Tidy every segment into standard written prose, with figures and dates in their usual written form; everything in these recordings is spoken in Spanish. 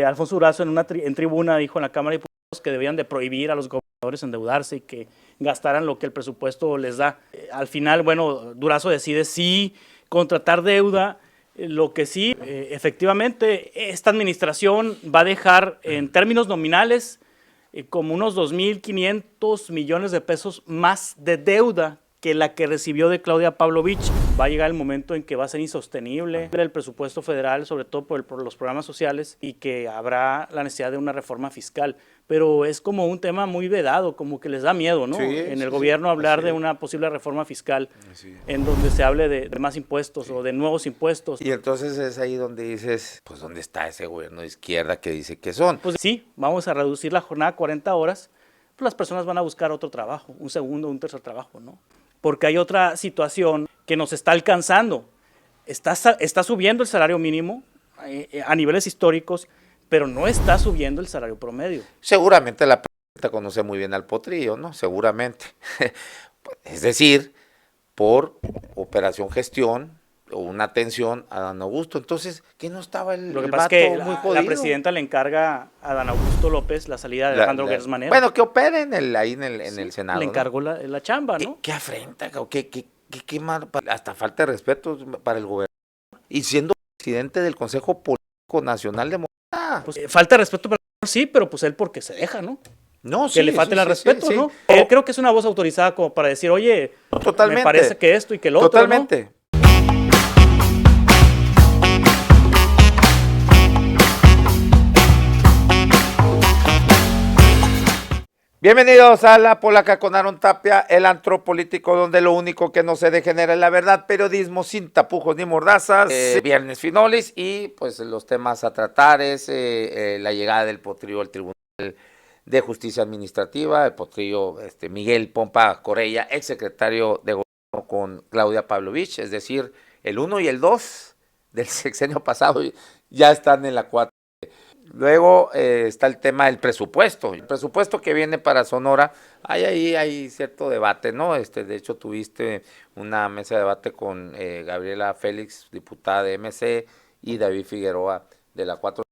Alfonso Durazo en tribuna dijo en la Cámara de Diputados que debían de prohibir a los gobernadores endeudarse y que gastaran lo que el presupuesto les da. Al final, bueno, Durazo decide sí contratar deuda. Lo que sí, efectivamente, esta administración va a dejar en términos nominales como unos 2.500 millones de pesos más de deuda que la que recibió de Claudia Pavlovich. Va a llegar el momento en que va a ser insostenible el presupuesto federal, sobre todo por los programas sociales, y que habrá la necesidad de una reforma fiscal. Pero es como un tema muy vedado, como que les da miedo, ¿no? Sí, en el sí, gobierno sí, hablar así de es. una posible reforma fiscal Así es. en donde se hable de más impuestos o de nuevos impuestos. Y entonces es ahí donde dices, pues ¿dónde está ese gobierno de izquierda que dice que son? Pues sí, vamos a reducir la jornada a 40 horas, pues las personas van a buscar otro trabajo, un segundo, un tercer trabajo, ¿no? Porque hay otra situación que nos está alcanzando. Está subiendo el salario mínimo a niveles históricos, pero no está subiendo el salario promedio. Seguramente la presidenta conoce muy bien al Potrillo, ¿no? Seguramente. Es decir, por operación gestión o una atención a Dan Augusto. Entonces, ¿qué no estaba Lo que el pasa vato es que muy la jodido? presidenta le encarga a Dan Augusto López la salida de Alejandro Gertz Manero. Bueno, que opere ahí en el Sí, Senado, le ¿no? encargó la chamba, ¿no? ¿Qué afrenta? ¿Qué mal? Hasta falta de respeto para el gobernador. Y siendo presidente del Consejo Político Nacional de Morena. Pues, falta de respeto para sí, pero pues él porque se deja, ¿no? No, Que sí, le falte sí, el sí, respeto, sí, ¿no? sí. Creo que es una voz autorizada como para decir, oye, Totalmente. me parece que esto y que el otro, Totalmente. ¿no? Bienvenidos a La Polaca con Aaron Tapia, el antro político donde lo único que no se degenera es la verdad, periodismo sin tapujos ni mordazas, viernes finolis y pues los temas a tratar es la llegada del Potrillo al Tribunal de Justicia Administrativa, el Potrillo Miguel Pompa Corella, exsecretario de Gobierno con Claudia Pavlovich, es decir, el 1 y el 2 del sexenio pasado ya están en la 4. Luego está el tema del presupuesto. El presupuesto que viene para Sonora, hay cierto debate, ¿no? De hecho, tuviste una mesa de debate con Gabriela Félix, diputada de MC, y David Figueroa de la 4.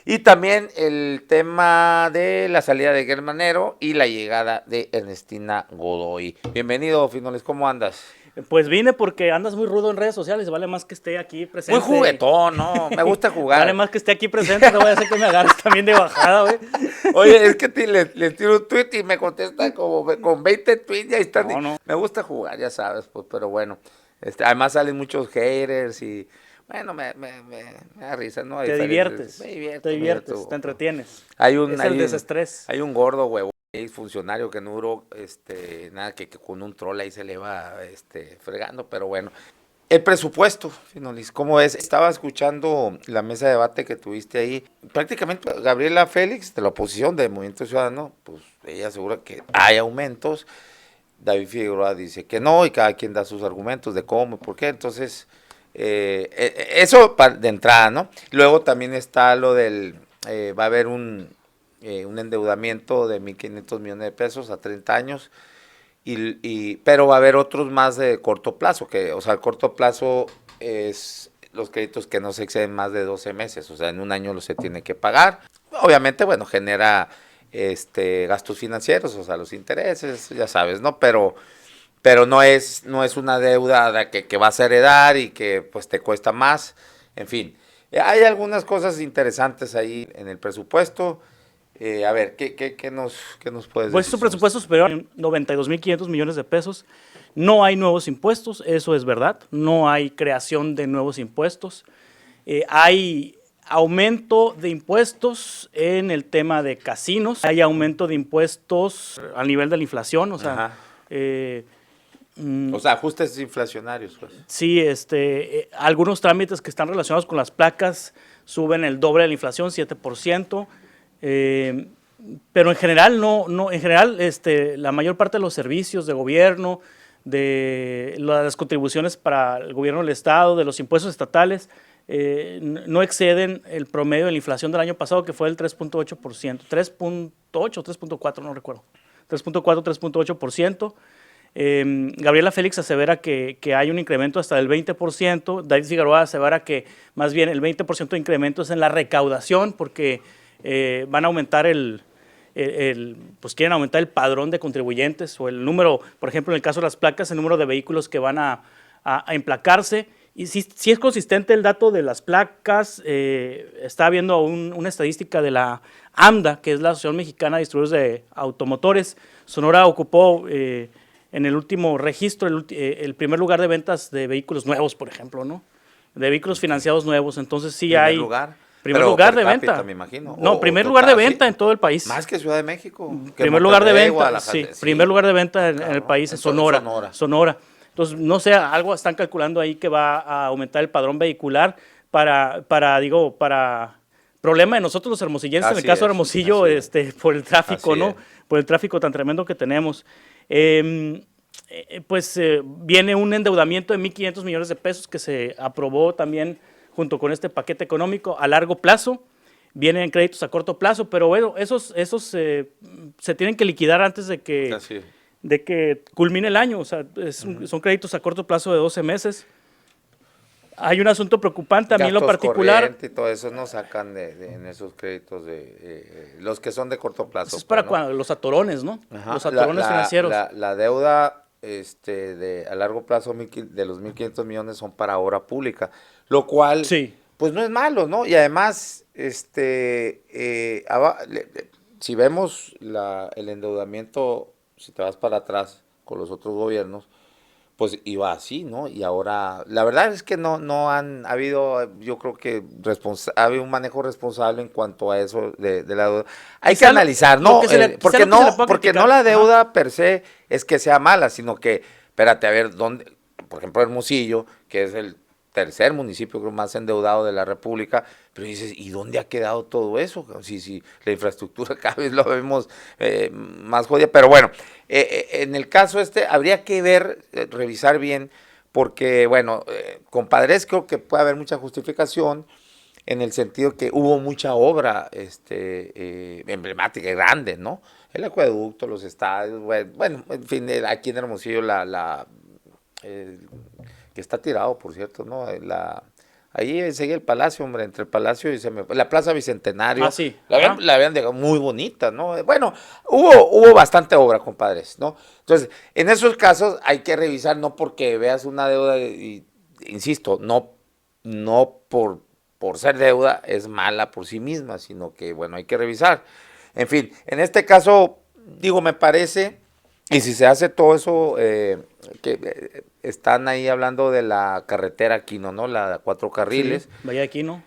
Y también el tema de la salida de Gertz Manero y la llegada de Ernestina Godoy. Bienvenido, Finoles, ¿cómo andas? Pues vine porque andas muy rudo en redes sociales, vale más que esté aquí presente. Muy juguetón, ¿no? Me gusta jugar. Vale más que esté aquí presente, no voy a hacer que me agarres también de bajada, güey. Oye, es que le tiro un tweet y me contesta como con 20 tweets y ahí están. No. Me gusta jugar, ya sabes, pues, pero bueno. Además salen muchos haters y bueno, me da risa, ¿no? Te diviertes, Me divierto, te diviertes, te entretienes. Hay un, Es hay el un- desestrés. Hay un gordo huevo, funcionario que no duró nada, que con un troll ahí se le va fregando, pero bueno. El presupuesto, Finolis, ¿cómo es? Estaba escuchando la mesa de debate que tuviste ahí. Prácticamente Gabriela Félix, de la oposición del Movimiento Ciudadano, pues ella asegura que hay aumentos. David Figueroa dice que no, y cada quien da sus argumentos de cómo y por qué. Entonces, eso de entrada, ¿no? Luego también está lo del, va a haber un endeudamiento de 1.500 millones de pesos a 30 años. Pero va a haber otros más de corto plazo, o sea, el corto plazo es los créditos que no se exceden más de 12 meses, o sea, en un año se tiene que pagar. Obviamente, bueno, genera gastos financieros, o sea, los intereses, ya sabes, ¿no? Pero no es una deuda que vas a heredar y que pues te cuesta más, en fin. Hay algunas cosas interesantes ahí en el presupuesto. A ver, ¿qué nos puedes Pues decir? es un presupuesto superior a 92.500 millones de pesos. No hay nuevos impuestos, eso es verdad. No hay creación de nuevos impuestos. Hay aumento de impuestos en el tema de casinos. Hay aumento de impuestos a nivel de la inflación, o sea, o sea, ajustes inflacionarios, pues. sí, algunos trámites que están relacionados con las placas suben el doble de la inflación, 7%. Pero en general la mayor parte de los servicios de gobierno, de las contribuciones para el gobierno del estado, de los impuestos estatales, no exceden el promedio de la inflación del año pasado, que fue el 3.8%, 3.8, 3.4, no recuerdo, 3.4, 3.8%. Gabriela Félix asevera que hay un incremento hasta del 20%. David Figueroa asevera que más bien el 20% de incremento es en la recaudación porque van a aumentar pues quieren aumentar el padrón de contribuyentes o el número, por ejemplo, en el caso de las placas, el número de vehículos que van a emplacarse. Y si es consistente el dato de las placas, está viendo una estadística de la AMDA, que es la Asociación Mexicana de Distribuidores de Automotores. Sonora ocupó en el último registro el primer lugar de ventas de vehículos nuevos, por ejemplo, ¿no? De vehículos financiados nuevos. Entonces sí hay... Primer lugar de venta. Me imagino. No, primer lugar de venta en todo el país. Más que Ciudad de México. Primer lugar de venta, sí. Primer lugar de venta en el país, en Sonora. Entonces, no sé, algo están calculando ahí que va a aumentar el padrón vehicular para problema de nosotros los hermosillenses, en el caso de Hermosillo, por el tráfico, ¿no? Por el tráfico tan tremendo que tenemos. Viene un endeudamiento de 1.500 millones de pesos que se aprobó también junto con este paquete económico a largo plazo. Vienen créditos a corto plazo, pero bueno, esos se tienen que liquidar antes de que culmine el año. O sea, son créditos a corto plazo de 12 meses. Hay un asunto preocupante a mí en lo particular. Y todo eso no sacan en esos créditos los que son de corto plazo. Eso es para cuando, los atorones, ¿no? Ajá. Los atorones financieros. La deuda a largo plazo de los 1.500 millones son para obra pública, lo cual pues no es malo, ¿no? Y además, si vemos el endeudamiento, si te vas para atrás con los otros gobiernos, pues iba así, ¿no? Y ahora, la verdad es que no han habido, yo creo que ha habido un manejo responsable en cuanto a eso de la deuda. Hay que analizar, ¿no? Porque no la deuda per se es que sea mala, sino que, espérate, a ver, ¿dónde? Por ejemplo, Hermosillo, que es el tercer municipio creo más endeudado de la República, pero dices, ¿y dónde ha quedado todo eso? Si la infraestructura cada vez lo vemos más jodida, pero bueno, en el caso habría que revisar bien, porque bueno, compadres, creo que puede haber mucha justificación en el sentido que hubo mucha obra emblemática y grande, ¿no? El acueducto, los estadios, bueno, en fin, aquí en Hermosillo que está tirado, por cierto, ¿no? Ahí seguía el Palacio, hombre, entre el Palacio y la Plaza Bicentenario. Ah, sí. La habían dejado muy bonita, ¿no? Bueno, hubo bastante obra, compadres, ¿no? Entonces, en esos casos hay que revisar, no porque veas una deuda, insisto, no por ser deuda es mala por sí misma, sino que, bueno, hay que revisar. En fin, en este caso, digo, me parece, y si se hace todo eso, que están ahí hablando de la carretera Aquino, ¿no? La 4 carriles. Sí, Bahía de Aquino.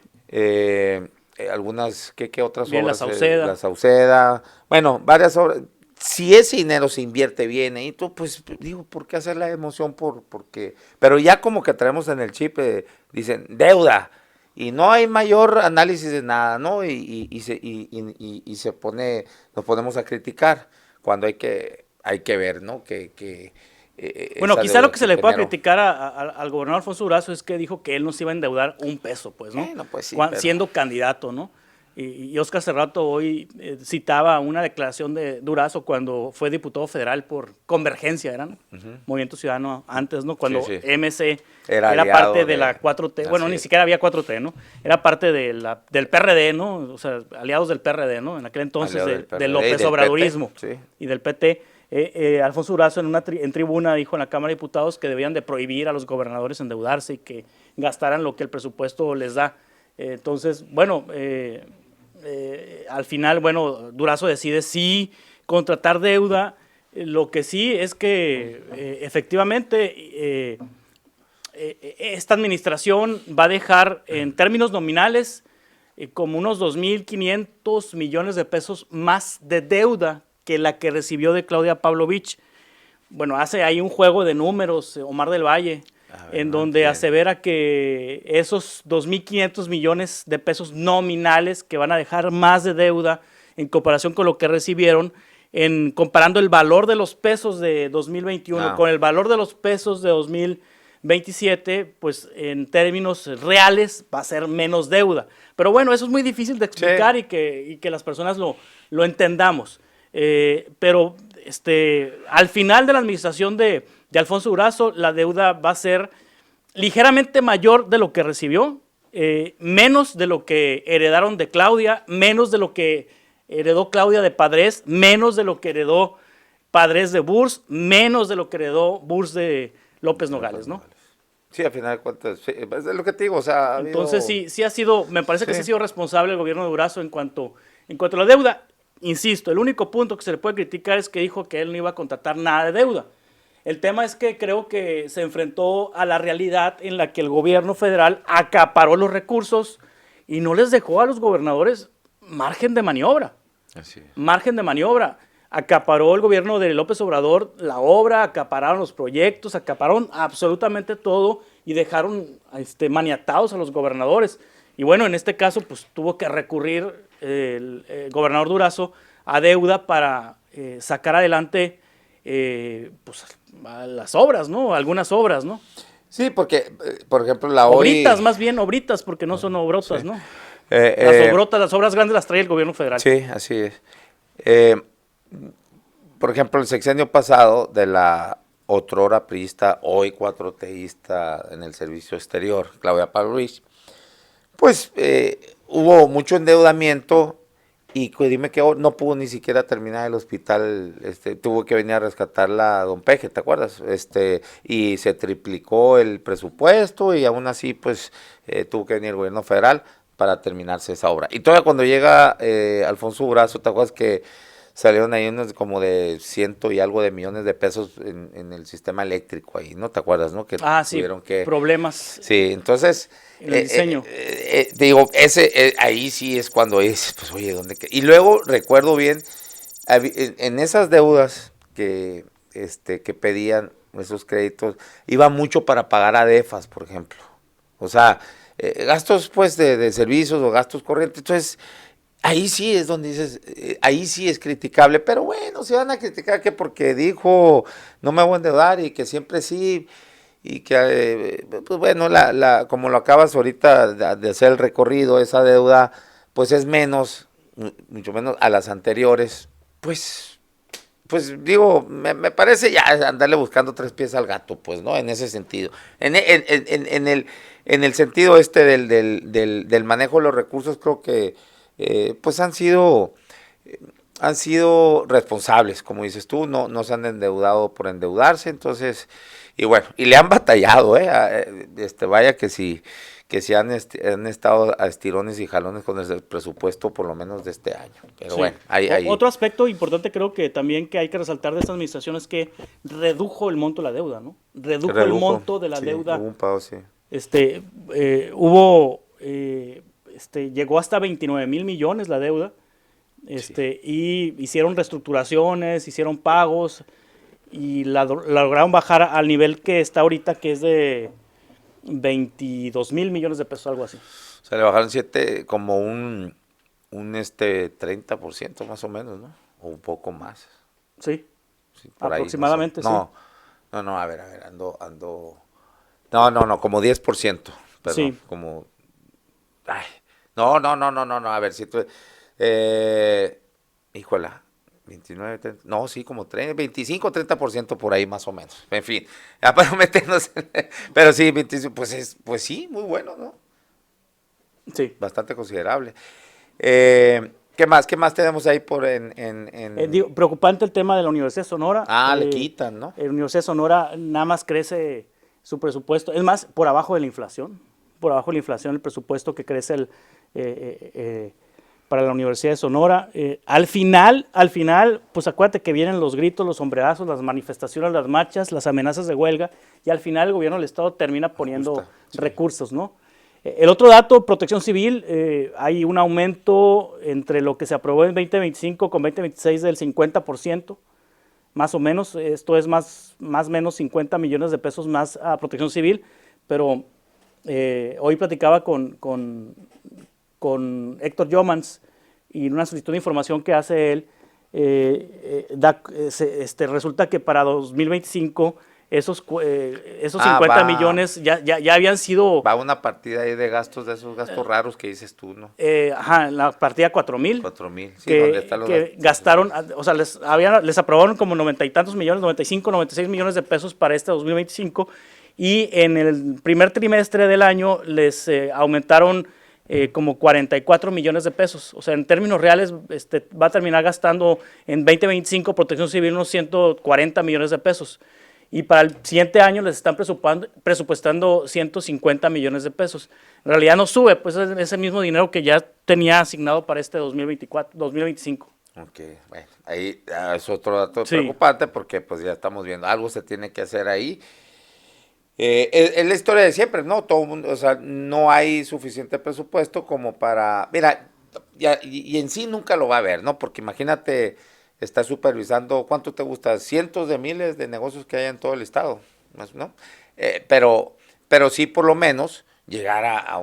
Algunas, ¿qué otras bien, obras? La Sauceda. La Sauceda. Bueno, varias obras. Si ese dinero se invierte bien ahí, pues digo, ¿por qué hacer la emoción? Porque, pero ya como que traemos en el chip, dicen, deuda. Y no hay mayor análisis de nada, ¿no? Y nos ponemos a criticar cuando hay que ver, ¿no? Bueno, quizá lo que se le pueda criticar al gobernador Alfonso Durazo es que dijo que él no se iba a endeudar un peso, pues, ¿no? Pues sí, siendo candidato, ¿no? Y Oscar Cerrato hoy citaba una declaración de Durazo cuando fue diputado federal por Convergencia, ¿no? Movimiento Ciudadano antes, ¿no? Cuando MC era parte de la 4T, bueno, ni siquiera había 4T, ¿no? Era parte del PRD, ¿no? O sea, aliados del PRD, ¿no? En aquel entonces del López Obradorismo y del PT. Alfonso Durazo en tribuna dijo en la Cámara de Diputados que debían de prohibir a los gobernadores endeudarse y que gastaran lo que el presupuesto les da. Entonces, bueno, al final, bueno, Durazo decide sí contratar deuda. Lo que sí es que efectivamente esta administración va a dejar en términos nominales como unos 2.500 millones de pesos más de deuda que la que recibió de Claudia Pavlovich. Bueno, hace ahí un juego de números, Omar del Valle, en donde asevera que esos 2.500 millones de pesos nominales que van a dejar más de deuda en comparación con lo que recibieron, comparando el valor de los pesos de 2021 con el valor de los pesos de 2027, pues en términos reales va a ser menos deuda. Pero bueno, eso es muy difícil de explicar y que las personas lo entendamos. pero al final de la administración de Alfonso Durazo, la deuda va a ser ligeramente mayor de lo que recibió, menos de lo que heredaron de Claudia, menos de lo que heredó Claudia de Padres, menos de lo que heredó Padres de Burs, menos de lo que heredó Burs de López Nogales, ¿no? Sí, al final de cuentas, sí, es lo que te digo, o sea, Entonces sí ha sido, me parece que sí ha sido responsable el gobierno de Durazo en cuanto a la deuda. Insisto, el único punto que se le puede criticar es que dijo que él no iba a contratar nada de deuda. El tema es que creo que se enfrentó a la realidad en la que el gobierno federal acaparó los recursos y no les dejó a los gobernadores margen de maniobra. Así es. Margen de maniobra. Acaparó el gobierno de López Obrador la obra, acapararon los proyectos, acapararon absolutamente todo y dejaron maniatados a los gobernadores. Y bueno, en este caso pues tuvo que recurrir el gobernador Durazo a deuda para sacar adelante pues a las obras, ¿no? Algunas obras, ¿no? Sí, porque, por ejemplo, la hoy... Obritas, más bien obritas, porque no son obrotas, sí. ¿no? Las obras grandes las trae el gobierno federal. Sí, así es. Por ejemplo, el sexenio pasado de la otrora priista, hoy cuatroteísta en el servicio exterior, Claudia Pablo Ruiz, pues hubo mucho endeudamiento y dime que no pudo ni siquiera terminar el hospital, tuvo que venir a rescatarla a Don Peje, ¿te acuerdas? Y se triplicó el presupuesto y aún así pues tuvo que venir el gobierno federal para terminarse esa obra. Y todavía cuando llega Alfonso Durazo, ¿te acuerdas que salieron ahí unos como de 100 y algo de millones de pesos en el sistema eléctrico ahí, ¿no? ¿Te acuerdas, no? Que tuvieron problemas. Sí, entonces... En el diseño. Te digo, ahí sí es cuando es, pues oye, ¿dónde? Y luego recuerdo bien, en esas deudas que pedían esos créditos, iba mucho para pagar ADEFAS, por ejemplo. O sea, gastos pues de servicios o gastos corrientes. Entonces, ahí sí es donde dices, ahí sí es criticable, pero bueno, se van a criticar que porque dijo no me voy a endeudar y que siempre sí, y que pues bueno, como lo acabas ahorita de hacer el recorrido, esa deuda pues es menos, mucho menos a las anteriores, pues digo, me parece ya andarle buscando tres pies al gato, pues, ¿no? En ese sentido. En el sentido del manejo de los recursos, creo que pues han sido responsables, como dices tú, no se han endeudado por endeudarse, entonces, y bueno, y le han batallado, vaya que sí han estado a estirones y jalones con el presupuesto por lo menos de este año, pero sí. Bueno, ahí. Otro aspecto importante creo que también que hay que resaltar de esta administración es que redujo el monto de la deuda, ¿no? Redujo el monto de la deuda. Hubo un pago, sí. Llegó hasta 29,000 millones la deuda, y hicieron reestructuraciones, hicieron pagos y la lograron bajar al nivel que está ahorita, que es de 22,000 millones de pesos, algo así. O sea, le bajaron como un 30% más o menos, ¿no? O un poco más. Sí, por aproximadamente, ahí, no sé. No, a ver, ando. No, como 10%, perdón, sí. Como, ay, no, a ver, si tú, híjola, 29, 30, no, sí, como 30, 25, 30% por ahí más o menos, en fin, ya para meternos, pero sí, 25, pues sí, muy bueno, ¿no? Sí. Bastante considerable. ¿Qué más tenemos ahí preocupante el tema de la Universidad de Sonora. Le quitan, ¿no? La Universidad de Sonora nada más crece su presupuesto, es más, por abajo de la inflación, el presupuesto que crece para la Universidad de Sonora. Al final, pues acuérdate que vienen los gritos, los sombrerazos, las manifestaciones, las marchas, las amenazas de huelga, y al final el gobierno del Estado termina poniendo recursos, ¿no? El otro dato, Protección Civil, hay un aumento entre lo que se aprobó en 2025 con 2026 del 50%, más o menos. Esto es más o menos 50 millones de pesos más a Protección Civil, pero hoy platicaba con Héctor Yomans y en una solicitud de información que hace él, resulta que para 2025 esos 50 millones ya habían sido... Va una partida ahí de gastos, de esos gastos raros que dices tú, ¿no? La partida 4,000. 4,000, sí, que, donde están los que gastaron, o sea, les aprobaron como 90 y tantos millones, 95, 96 millones de pesos para este 2025, y en el primer trimestre del año les aumentaron como 44 millones de pesos. O sea, en términos reales va a terminar gastando en 2025 Protección Civil unos 140 millones de pesos. Y para el siguiente año les están presupuestando 150 millones de pesos. En realidad no sube, pues es ese mismo dinero que ya tenía asignado para este 2025. Ok, bueno, ahí es otro dato Sí. preocupante porque pues ya estamos viendo, algo se tiene que hacer ahí. Es la historia de siempre, ¿no? Todo mundo, o sea, no hay suficiente presupuesto como para, mira, y en sí nunca lo va a haber, ¿no? Porque imagínate, estar supervisando, ¿cuánto te gusta? Cientos de miles de negocios que hay en todo el estado, ¿no? Pero sí por lo menos llegar a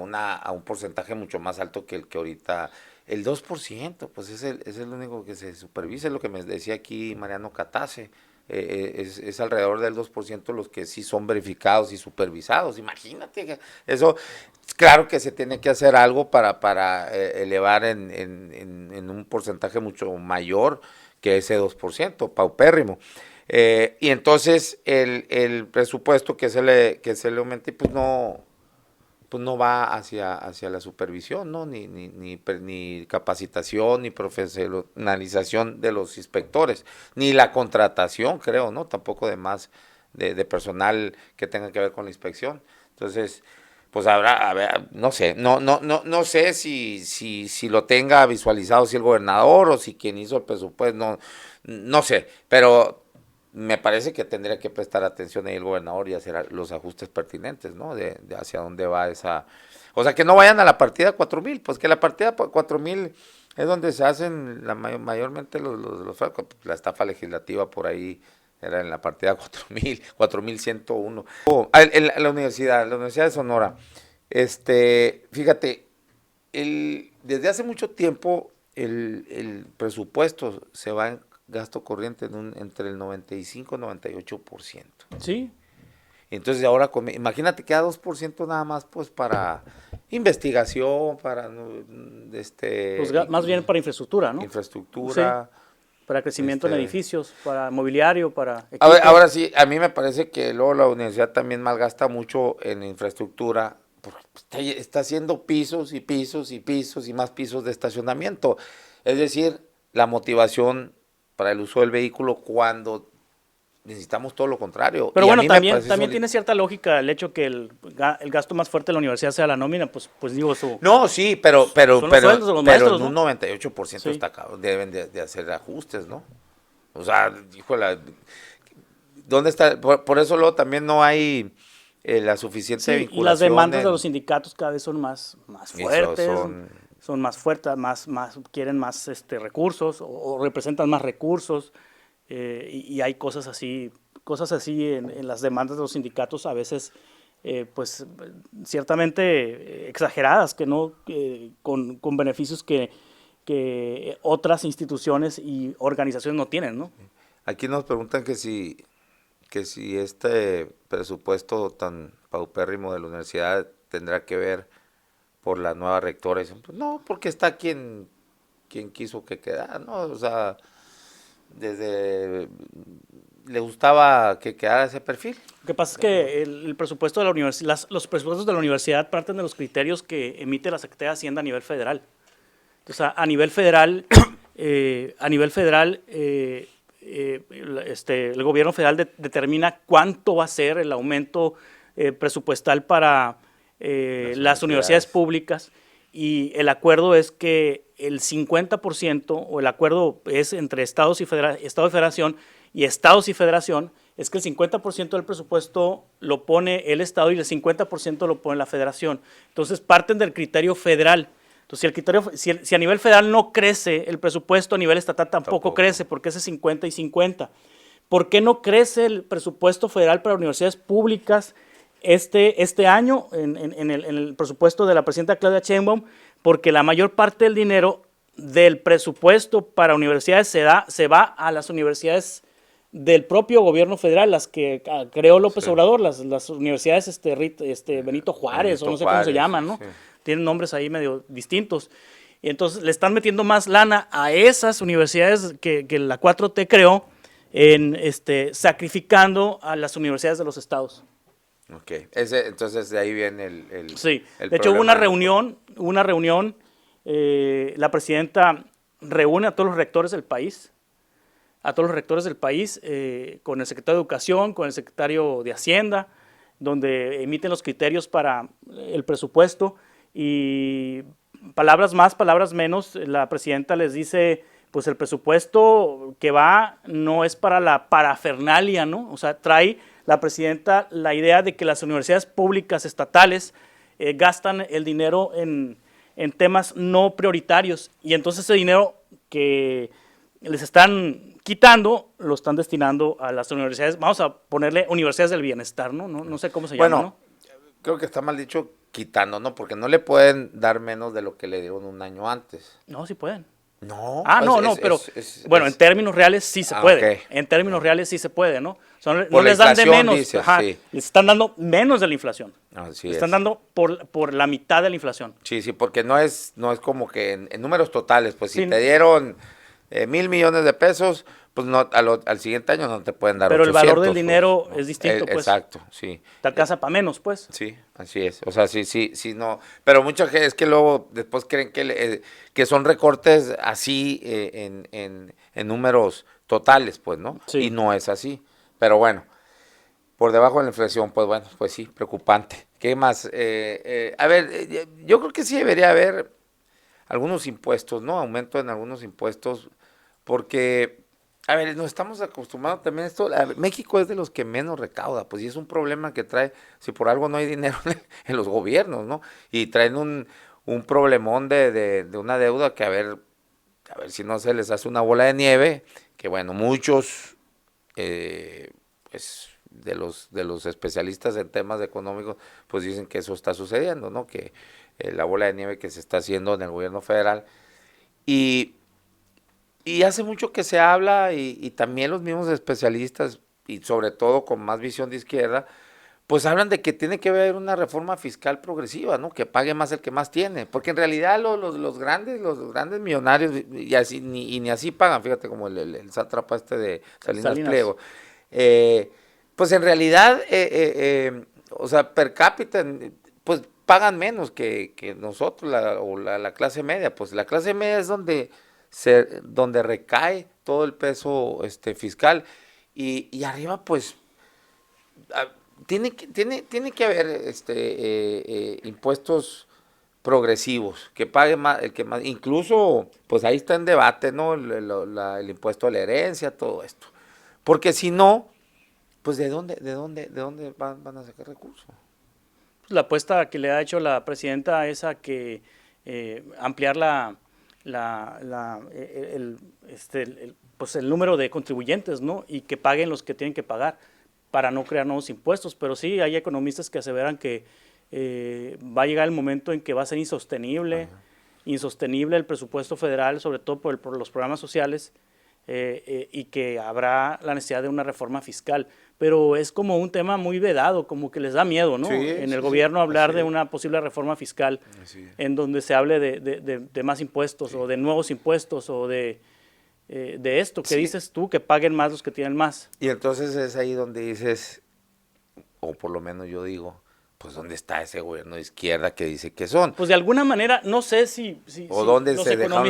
un porcentaje mucho más alto que el que ahorita, el 2%, pues es el único que se supervisa, es lo que me decía aquí Mariano Catase. Es alrededor del 2% los que sí son verificados y supervisados. Imagínate, eso, claro que se tiene que hacer algo para elevar en un porcentaje mucho mayor que ese 2%, paupérrimo. Y entonces el presupuesto que se le aumente, pues no va hacia la supervisión, ¿no? Ni capacitación, ni profesionalización de los inspectores, ni la contratación, creo, ¿no? Tampoco de más de personal que tenga que ver con la inspección. Entonces, pues habrá, a ver, no sé, no sé si lo tenga visualizado si el gobernador o si quien hizo el presupuesto, no sé, pero me parece que tendría que prestar atención ahí el gobernador y hacer los ajustes pertinentes, ¿no? De hacia dónde va esa... O sea, que no vayan a la partida 4,000, pues que la partida 4,000 es donde se hacen mayormente la estafa legislativa por ahí, era en la partida 4,000, 4,101. La Universidad de Sonora, fíjate, desde hace mucho tiempo el presupuesto se va en gasto corriente entre el 95 y 98%. Sí. Entonces ahora, imagínate que a 2% nada más pues para investigación, para Pues más bien para infraestructura, ¿no? Infraestructura. Sí. Para crecimiento en edificios, para mobiliario, para equipos. Ahora sí, a mí me parece que luego la universidad también malgasta mucho en infraestructura, porque está haciendo pisos y pisos y pisos y más pisos de estacionamiento. Es decir, la motivación para el uso del vehículo cuando necesitamos todo lo contrario. Pero bueno, también tiene cierta lógica el hecho que el gasto más fuerte de la universidad sea la nómina, pues digo su... No, sí, pero maestros, en un 98% sí. Deben de hacer ajustes, ¿no? O sea, híjole, ¿dónde está? Por eso luego también no hay la suficiente vinculación. Y las demandas de los sindicatos cada vez son más fuertes, son más fuertes, quieren más recursos o representan más recursos. Y hay cosas así en las demandas de los sindicatos a veces pues ciertamente exageradas, que no con beneficios que otras instituciones y organizaciones no tienen, ¿no? Aquí nos preguntan que si este presupuesto tan paupérrimo de la universidad tendrá que ver por la nueva rectora. Pues no, porque está quien quiso que quedara, ¿no? O sea, le gustaba que quedara ese perfil. Lo que pasa es que el presupuesto de la universidad, los presupuestos de la universidad parten de los criterios que emite la Secretaría de Hacienda a nivel federal. Entonces, a nivel federal, el gobierno federal determina cuánto va a ser el aumento presupuestal para las universidades públicas, y el acuerdo es que el 50%, o el acuerdo es entre Estado de Federación y Estados y Federación, es que el 50% del presupuesto lo pone el Estado y el 50% lo pone la Federación. Entonces parten del criterio federal. Entonces, si a nivel federal no crece el presupuesto, a nivel estatal tampoco crece, porque ese es 50 y 50. ¿Por qué no crece el presupuesto federal para universidades públicas este año en el presupuesto de la presidenta Claudia Sheinbaum? Porque la mayor parte del dinero del presupuesto para universidades se va a las universidades del propio gobierno federal, las que creó López Sí. Obrador, las universidades Benito Juárez, o Benito no sé cómo se Juárez, llaman, ¿no? sí. Tienen nombres ahí medio distintos. Y entonces le están metiendo más lana a esas universidades que la 4T creó, sacrificando a las universidades de los estados. Ok, entonces de ahí viene Sí, el de hecho hubo problema una reunión, la presidenta reúne a todos los rectores del país, con el secretario de Educación, con el secretario de Hacienda, donde emiten los criterios para el presupuesto y palabras más, palabras menos, la presidenta les dice, pues el presupuesto que va no es para la parafernalia, ¿no? O sea, trae la presidenta la idea de que las universidades públicas estatales gastan el dinero en temas no prioritarios y entonces ese dinero que les están quitando, lo están destinando a las universidades, vamos a ponerle universidades del bienestar, ¿no? No sé cómo se llama, Bueno, ¿no? creo que está mal dicho quitando, ¿no? Porque no le pueden dar menos de lo que le dieron un año antes. No, sí pueden. No, Ah, no, pero bueno, en términos reales sí se puede. ok. En términos reales sí se puede, ¿no? O sea, no Por la les dan de inflación, menos, dices, ajá, sí. les están dando menos de la inflación. Así Les es. están dando por la mitad de la inflación. Sí, sí, porque no es como que en números totales, pues si Sí, te dieron 1,000 millones de pesos, pues no al siguiente año no te pueden dar pero 800. el valor del pues, dinero ¿no? es distinto, pues. Exacto, sí. Te alcanza para menos, pues. Sí, así es. O sea, sí, sí, sí, no. Pero mucha gente es que luego después creen que son recortes así en números totales, pues, ¿no? Sí. Y no es así. Pero bueno, por debajo de la inflación, pues bueno, pues sí, preocupante. ¿Qué más? A ver, yo creo que sí debería haber algunos impuestos, ¿no? Aumento en algunos impuestos, porque, a ver, nos estamos acostumbrados también a esto. México es de los que menos recauda, pues, y es un problema que trae, si por algo no hay dinero en los gobiernos, ¿no? Y traen un problemón de una deuda que, a ver si no se les hace una bola de nieve, que bueno, muchos, pues, de los especialistas en temas económicos, pues dicen que eso está sucediendo, ¿no? Que la bola de nieve que se está haciendo en el gobierno federal. Y, y hace mucho que se habla y también los mismos especialistas, y sobre todo con más visión de izquierda, pues hablan de que tiene que haber una reforma fiscal progresiva, ¿no? Que pague más el que más tiene, porque en realidad los grandes millonarios y así ni así pagan, fíjate como el sátrapa de Salinas Pliego. Pues en realidad, o sea, per cápita, pues pagan menos que nosotros, la clase media. Pues la clase media es donde recae todo el peso fiscal. Y arriba, pues, tiene que haber impuestos progresivos, que pague más, el que más, incluso, pues ahí está en debate, ¿no? El impuesto a la herencia, todo esto. Porque si no, pues ¿de dónde van a sacar recursos? La apuesta que le ha hecho la presidenta es a que ampliar pues el número de contribuyentes, ¿no? Y que paguen los que tienen que pagar para no crear nuevos impuestos. Pero sí hay economistas que aseveran que va a llegar el momento en que va a ser insostenible el presupuesto federal, sobre todo por los programas sociales, y que habrá la necesidad de una reforma fiscal. Pero es como un tema muy vedado, como que les da miedo, ¿no? Sí, en el sí, gobierno sí, hablar así de es. una posible reforma fiscal Es. en donde se hable de más impuestos o de nuevos impuestos o de esto que Sí. dices tú, que paguen más los que tienen más. Y entonces es ahí donde dices, o por lo menos yo digo, pues ¿dónde está ese gobierno de izquierda que dice que son? Pues de alguna manera, no sé ¿O dónde los se dejaron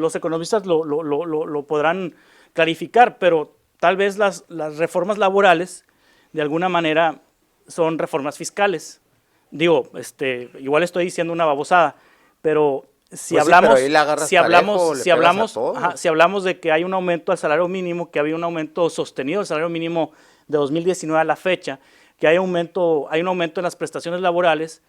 economistas lo podrán clarificar, pero tal vez las reformas laborales de alguna manera son reformas fiscales. Digo, igual estoy diciendo una babosada, pero si Pues sí, hablamos, pero ahí le agarras parejo, le pegas a todos. si hablamos de que hay un aumento al salario mínimo, que había un aumento sostenido del salario mínimo de 2019 a la fecha, que hay un aumento en las prestaciones laborales,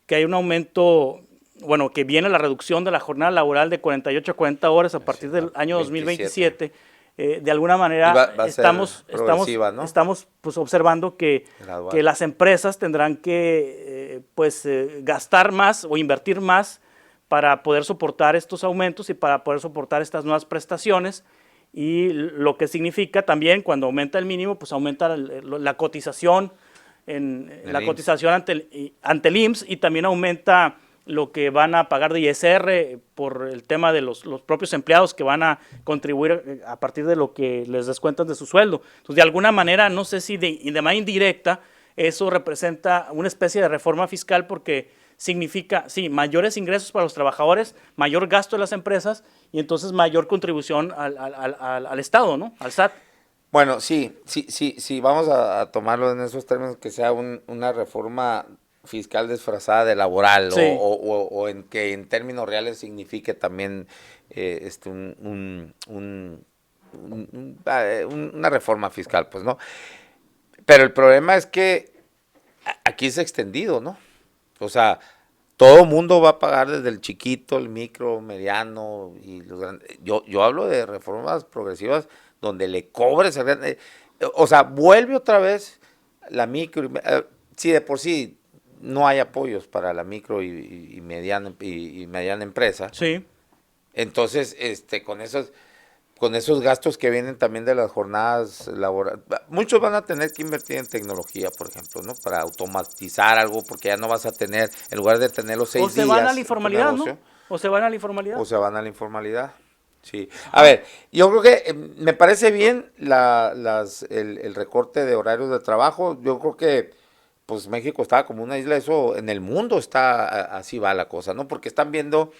que hay un aumento, bueno, que viene la reducción de la jornada laboral de 48 a 40 horas a partir del año 2027, de alguna manera va a ser progresiva, ¿no? estamos pues, observando que las empresas tendrán que gastar más o invertir más para poder soportar estos aumentos y para poder soportar estas nuevas prestaciones, y lo que significa también cuando aumenta el mínimo, pues aumenta la cotización, ante el IMSS, y también aumenta lo que van a pagar de ISR por el tema de los propios empleados que van a contribuir a partir de lo que les descuentan de su sueldo. Entonces, de alguna manera, no sé si de manera indirecta, eso representa una especie de reforma fiscal porque significa, sí, mayores ingresos para los trabajadores, mayor gasto de las empresas y entonces mayor contribución al Estado, ¿no? Al SAT. Bueno, sí, vamos a tomarlo en esos términos, que sea una reforma fiscal disfrazada de laboral, sí, o en que en términos reales signifique también una reforma fiscal, pues, ¿no? Pero el problema es que aquí es extendido, ¿no? O sea, todo mundo va a pagar, desde el chiquito, el micro, mediano y los grandes. Yo hablo de reformas progresivas donde le cobres, o sea, vuelve otra vez la micro. Si de por sí no hay apoyos para la micro y mediana empresa, sí. Entonces, con esos gastos que vienen también de las jornadas laborales, muchos van a tener que invertir en tecnología, por ejemplo, ¿no? Para automatizar algo, porque ya no vas a tener, en lugar de tener los 6 días. O se van a la informalidad, ¿no? O se van a la informalidad. O se van a la informalidad. Sí. A ver, yo creo que me parece bien el recorte de horarios de trabajo. Yo creo que pues México está como una isla, eso en el mundo está, así va la cosa, ¿no? Porque están viendo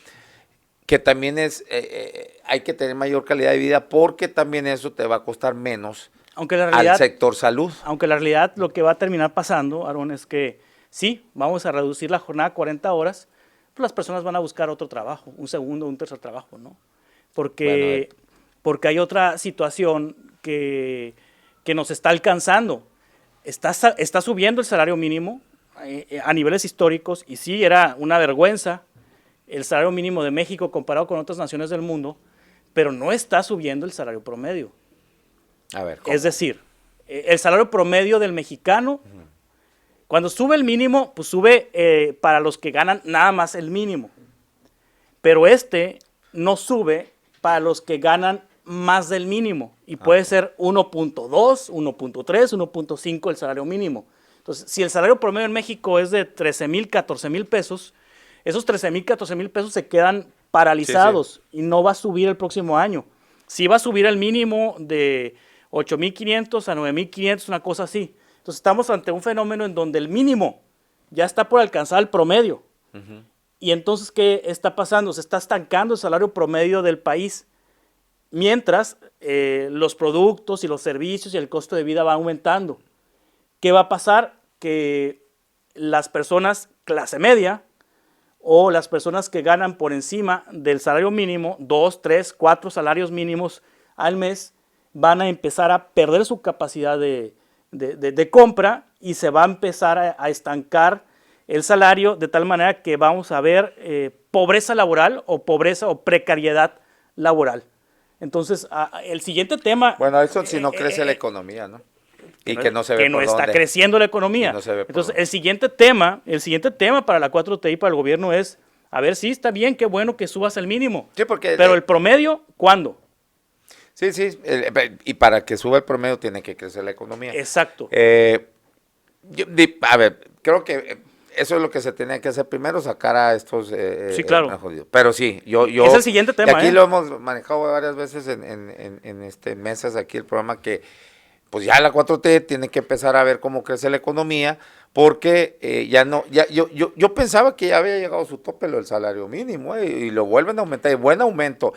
que también hay que tener mayor calidad de vida, porque también eso te va a costar menos al sector salud. Aunque la realidad lo que va a terminar pasando, Aarón, es que sí, vamos a reducir la jornada a 40 horas, pues las personas van a buscar otro trabajo, un segundo, un tercer trabajo, ¿no? Porque hay otra situación que nos está alcanzando. Está subiendo el salario mínimo a niveles históricos, y sí, era una vergüenza el salario mínimo de México comparado con otras naciones del mundo, pero no está subiendo el salario promedio. A ver, ¿cómo? Es decir, el salario promedio del mexicano, cuando sube el mínimo, pues sube para los que ganan nada más el mínimo, pero no sube para los que ganan más del mínimo, y puede ser 1.2, 1.3, 1.5 el salario mínimo. Entonces, si el salario promedio en México es de 13,000, 14,000 pesos, esos 13,000, 14,000 pesos se quedan paralizados, y no va a subir el próximo año. Sí va a subir el mínimo de 8,500 a 9,500, una cosa así. Entonces estamos ante un fenómeno en donde el mínimo ya está por alcanzar el promedio. Y entonces, ¿qué está pasando? Se está estancando el salario promedio del país, mientras los productos y los servicios y el costo de vida va aumentando. ¿Qué va a pasar? Que las personas clase media, o las personas que ganan por encima del salario mínimo, 2, 3, 4 salarios mínimos al mes, van a empezar a perder su capacidad de compra, y se va a empezar a estancar el salario, de tal manera que vamos a ver pobreza laboral, o precariedad laboral. Entonces, el siguiente tema... Bueno, eso si no crece la economía, ¿no? Y que no se ve que no está creciendo la economía. No se ve. Entonces, el siguiente tema para la 4T y para el gobierno es, a ver, sí, está bien, qué bueno que subas el mínimo. Sí, porque pero el promedio, ¿cuándo? Sí, y para que suba el promedio tiene que crecer la economía. Exacto. A ver, creo que eso es lo que se tenía que hacer primero, sacar a estos... sí, claro. Pero sí, yo... Es el siguiente tema, y aquí lo hemos manejado varias veces en mesas, aquí el programa, que pues ya la 4T tiene que empezar a ver cómo crece la economía, porque yo pensaba que ya había llegado a su tope lo del salario mínimo, y lo vuelven a aumentar, y buen aumento,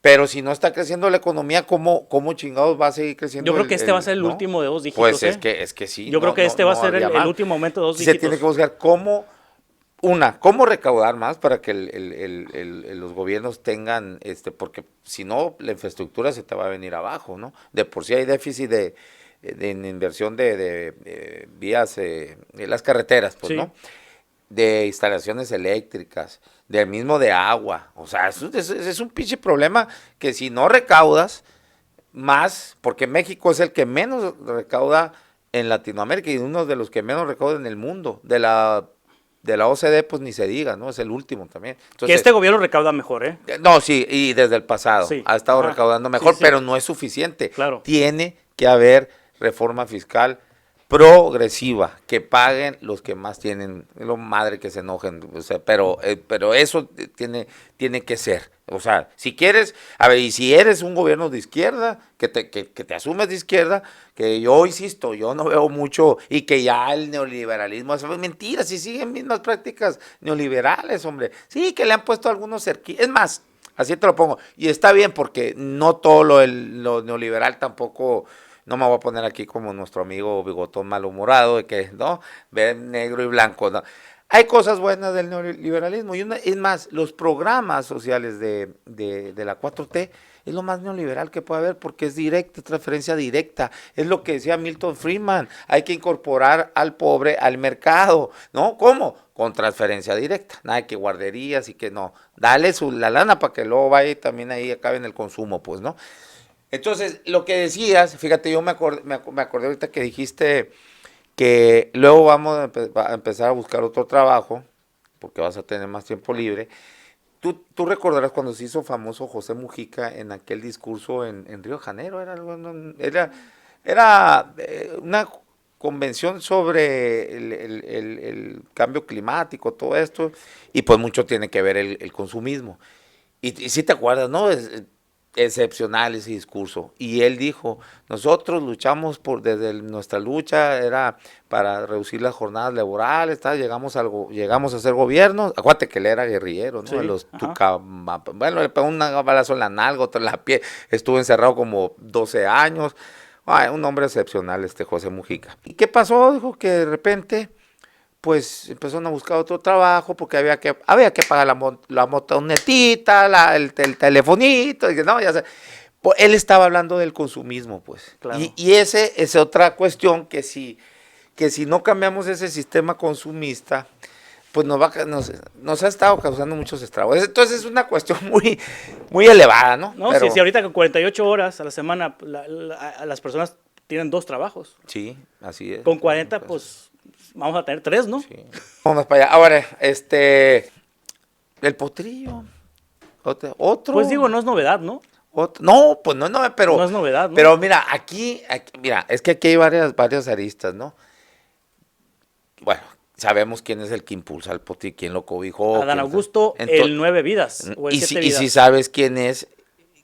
pero si no está creciendo la economía, ¿cómo cómo va a seguir creciendo? Yo creo que va a ser el último de 2 dígitos. Pues es que sí. Yo creo que va a ser el último aumento de 2 dígitos. Se tiene que buscar cómo recaudar más para que los gobiernos tengan, porque si no, la infraestructura se te va a venir abajo, ¿no? De por sí hay déficit en inversión de vías, de las carreteras, pues, sí, ¿no? De instalaciones eléctricas, de agua. O sea, es un pinche problema que si no recaudas más, porque México es el que menos recauda en Latinoamérica y uno de los que menos recauda en el mundo, de la de la OCDE, pues ni se diga, ¿no? Es el último también. Entonces, que este gobierno recauda mejor, ¿eh? No, sí, y desde el pasado Sí. ha estado recaudando mejor, sí, sí. pero no es suficiente. Claro. Tiene que haber reforma fiscal progresiva, que paguen los que más tienen, lo madre que se enojen, o sea, pero eso tiene que ser. O sea, si quieres, a ver, y si eres un gobierno de izquierda, que te asumes de izquierda, que yo insisto, yo no veo mucho, y que ya el neoliberalismo es mentira, si siguen mismas prácticas neoliberales, hombre. Sí, que le han puesto algunos cerquillos, es más, así te lo pongo, y está bien, porque no todo lo neoliberal tampoco. No me voy a poner aquí como nuestro amigo bigotón malhumorado, de que, ¿no? Ve negro y blanco, ¿no? Hay cosas buenas del neoliberalismo, y es más, los programas sociales de la 4T es lo más neoliberal que puede haber, porque es directa, transferencia directa, es lo que decía Milton Friedman, hay que incorporar al pobre al mercado, ¿no? ¿Cómo? Con transferencia directa, nada que guarderías y que no, dale la lana para que luego vaya y también ahí acabe en el consumo, pues, ¿no? Entonces, lo que decías, fíjate, yo me acordé ahorita que dijiste que luego vamos a empezar a buscar otro trabajo, porque vas a tener más tiempo libre. Tú recordarás cuando se hizo famoso José Mujica en aquel discurso en Río de Janeiro, era una convención sobre el cambio climático, todo esto, y pues mucho tiene que ver el consumismo. Y si te acuerdas, ¿no? Excepcional ese discurso. Y él dijo, nosotros luchamos desde nuestra lucha era para reducir las jornadas laborales, llegamos a ser gobiernos. Acuérdate que él era guerrillero, ¿no? Sí, de los bueno, le pegó un balazo en la nalga, otro en la pie, estuvo encerrado como 12 años. Ay, un hombre excepcional José Mujica. ¿Y qué pasó? Dijo que de repente pues empezaron a buscar otro trabajo porque había que pagar la motonetita, el telefonito, y que no, ya sé. Pues él estaba hablando del consumismo, pues. Claro. Y ese es otra cuestión que si no cambiamos ese sistema consumista, pues nos ha estado causando muchos estragos. Entonces es una cuestión muy, muy elevada, ¿no? No, Pero, si ahorita con 48 horas a la semana las personas tienen 2 trabajos. Sí, así es. Con 40, pues vamos a tener 3, ¿no? Sí. Vamos para allá. Ahora, el potrillo. Otro. Pues digo, no es novedad, ¿no? No, pues no, pero. No es novedad, ¿no? Pero mira, aquí, mira, es que aquí hay varias aristas, ¿no? Bueno, sabemos quién es el que impulsa al potrillo, quién lo cobijó. Adán Augusto, el 9 vidas. O el y 7 vidas. si sabes quién es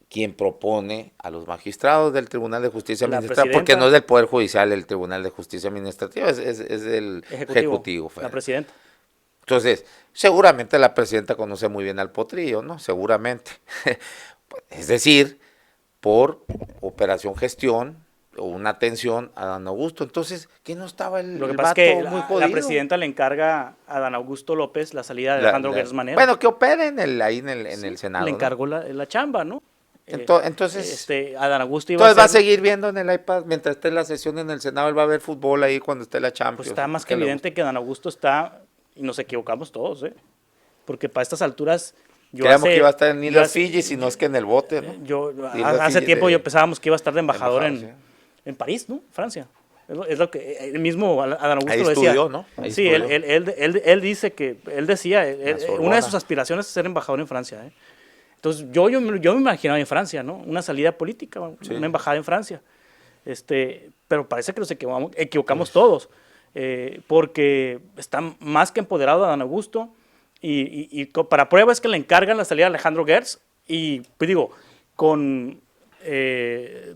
quien propone a los magistrados del Tribunal de Justicia Administrativa, porque no es del Poder Judicial el Tribunal de Justicia Administrativa, es del Ejecutivo. La presidenta. Entonces, seguramente la presidenta conoce muy bien al potrillo, ¿no? Seguramente. Es decir, por operación gestión o una atención a Adán Augusto. Entonces, ¿qué no estaba Lo que pasa es que la presidenta le encarga a Adán Augusto López la salida de Alejandro Gertz Manero. Bueno, que operen ahí en el Senado. Le encargó la chamba, ¿no? Entonces, Adán Augusto va a seguir viendo en el iPad mientras esté la sesión en el Senado, él va a ver fútbol ahí cuando esté la Champions. Pues está más que evidente que Adán Augusto está, y nos equivocamos todos, porque para estas alturas... Creíamos que iba a estar en Islas Fiji, si no es que en el bote, ¿no? Hace tiempo yo pensábamos que iba a estar de embajador en París, ¿no? Francia. Es lo que el mismo Adán Augusto ahí lo decía. Estudió, ¿no? Ahí sí, él dice que, él decía, una de sus aspiraciones es ser embajador en Francia, ¿eh? Entonces, yo me imaginaba en Francia, ¿no? Una salida política, una embajada en Francia. Pero parece que nos equivocamos todos, porque está más que empoderado Adán Augusto, y para prueba es que le encargan la salida a Alejandro Gertz, y pues digo, con